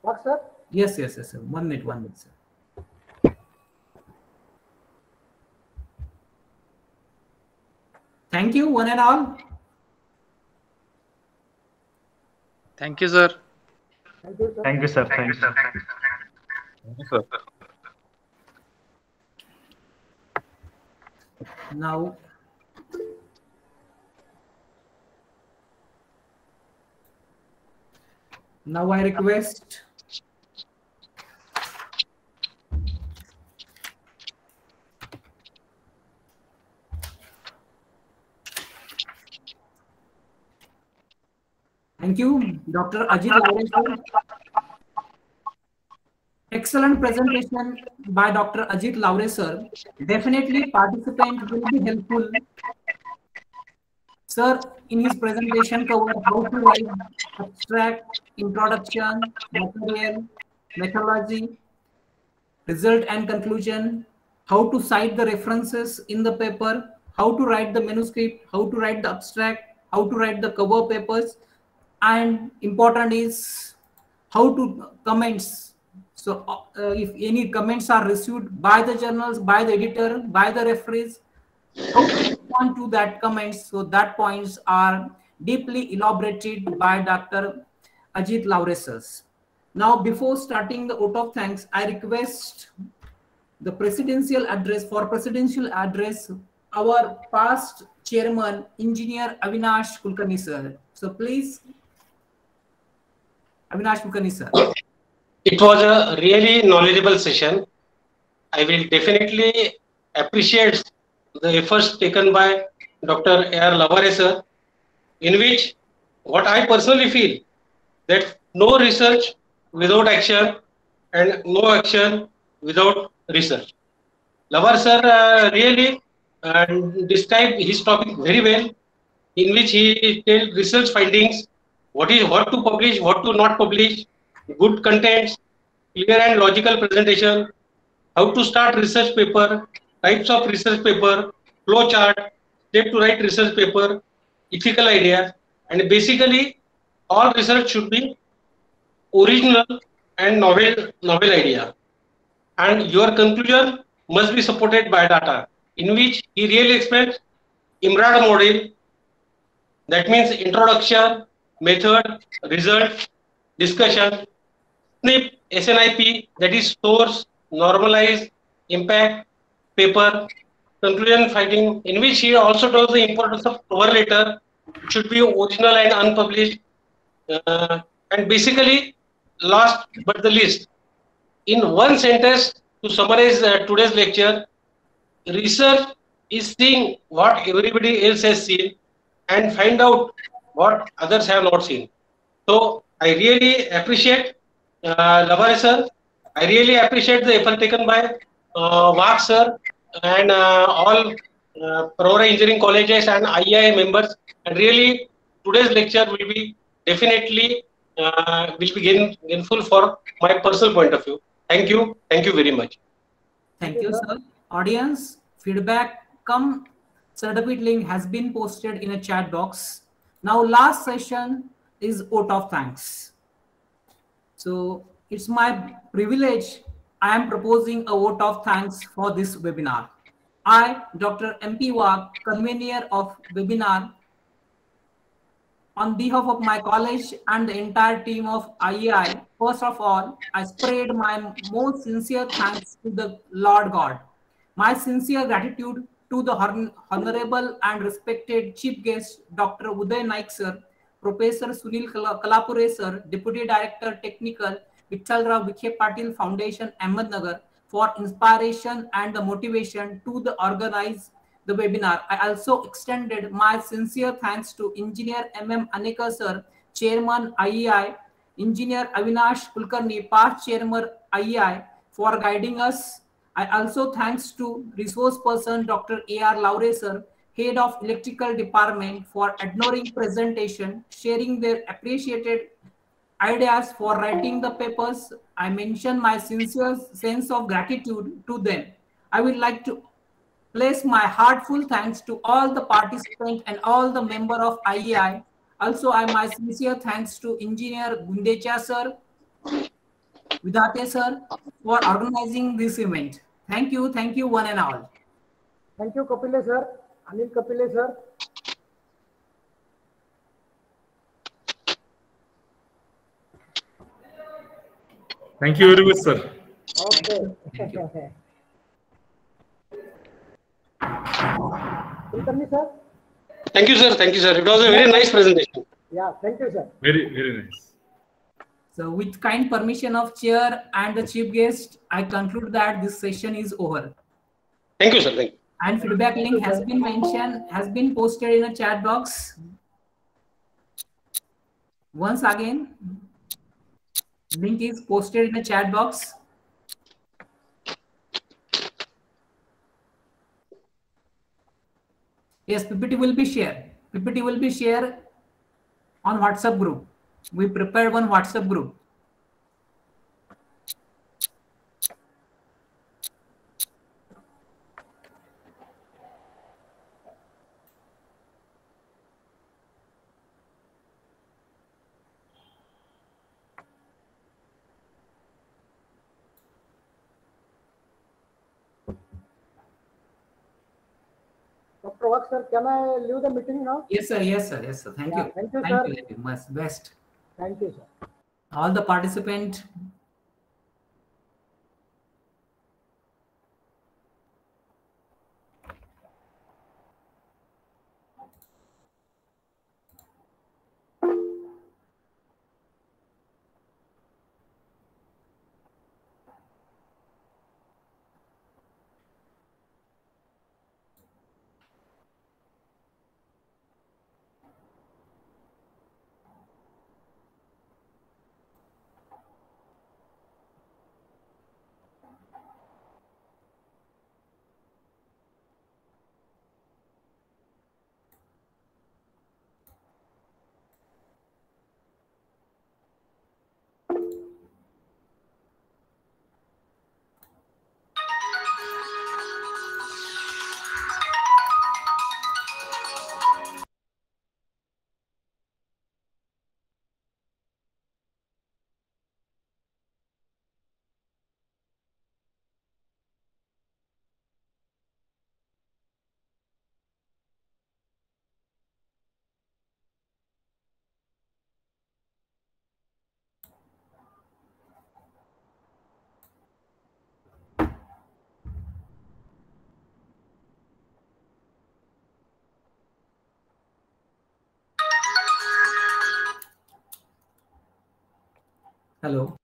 What, sir? Yes, sir. 1 minute, sir. Thank you, one and all. Thank you, sir. Thank you, sir. Thank you, sir. Thank you, sir. Thank you, sir. Now I request thank you, Dr. Ajit Lavre, sir. Excellent presentation by Dr. Ajit Lavre, sir. Definitely participant will be helpful. Sir, in his presentation covered how to write abstract, introduction, material, methodology, result and conclusion, how to cite the references in the paper, how to write the manuscript, how to write the abstract, how to write the cover papers, and important is how to comments. So if any comments are received by the journals, by the editor, by the referees, how to respond to that comments. So that points are deeply elaborated by Dr. Ajit Lavre, sir. Now, before starting the vote of thanks, I request the presidential address. For presidential address, our past chairman, Engineer Avinash Kulkarni, sir. So please, Avinash Kulkarni, sir. It was a really knowledgeable session. I will definitely appreciate the efforts taken by Dr. A.R. Lavare, sir, in which what I personally feel that no research without action and no action without research. Lavare, sir, really described his topic very well, in which he tells research findings, what to publish, what to not publish, good contents, clear and logical presentation, how to start research paper, types of research paper, flow chart, step to write research paper, ethical ideas, and basically all research should be original and novel idea. And your conclusion must be supported by data, in which he really explains IMRAD model, that means introduction, method, result, discussion, SNP, SNIP, that is source, normalize, impact, paper, conclusion finding, in which he also tells the importance of cover letter, it should be original and unpublished. And basically, last but the least, in one sentence to summarize today's lecture, research is seeing what everybody else has seen and find out what others have not seen. So I really appreciate Lavare sir. I really appreciate the effort taken by Vak sir and all Aurora Engineering Colleges and III members. And really, today's lecture will be definitely gainful for my personal point of view. Thank you very much. Thank you, sir. Audience feedback come certificate link has been posted in a chat box. Now, last session is vote of thanks. So it's my privilege. I am proposing a vote of thanks for this webinar. I, Dr. MP Wag, convener of webinar, On behalf of my college and the entire team of IEI, first of all, I spread my most sincere thanks to the Lord God. My sincere gratitude to the honorable and respected chief guest, Dr. Uday Naik sir, Professor Sunil Kalapure sir, Deputy Director Technical, Vittalrao Vikhe Patil Foundation, Ahmednagar, for inspiration and the motivation to the organize the webinar. I also extended my sincere thanks to Engineer M.M. Aneka sir, Chairman IEI, Engineer Avinash Kulkarni, past Chairman IEI, for guiding us. I also thanks to resource person Dr. A.R. Laure sir, Head of Electrical Department, for ignoring presentation, sharing their appreciated ideas for writing the papers. I mention my sincere sense of gratitude to them. I would like to place my heartful thanks to all the participants and all the member of IEI. Also, my sincere thanks to Engineer Gundecha sir, Vidate sir, for organizing this event. Thank you one and all. Thank you, Kapile sir. Anil Kapile sir. Thank you very much, sir. Okay. Kulkarni sir. Thank you, sir. Thank you, sir. It was a very nice presentation. Yeah, thank you, sir. Very, very nice. So with kind permission of chair and the chief guest, I conclude that this session is over. Thank you, sir. Thank you. And feedback link has been mentioned, has been posted in a chat box. Once again, link is posted in the chat box. Yes, PPT will be shared. PPT will be shared on WhatsApp group. We prepared one WhatsApp group. Dr. Vak sir, can I leave the meeting now? Yes, sir. Yes, sir. Yes, sir. Thank you. Thank you, sir. Thank you. Much best. Thank you, sir. All the participants. Hello.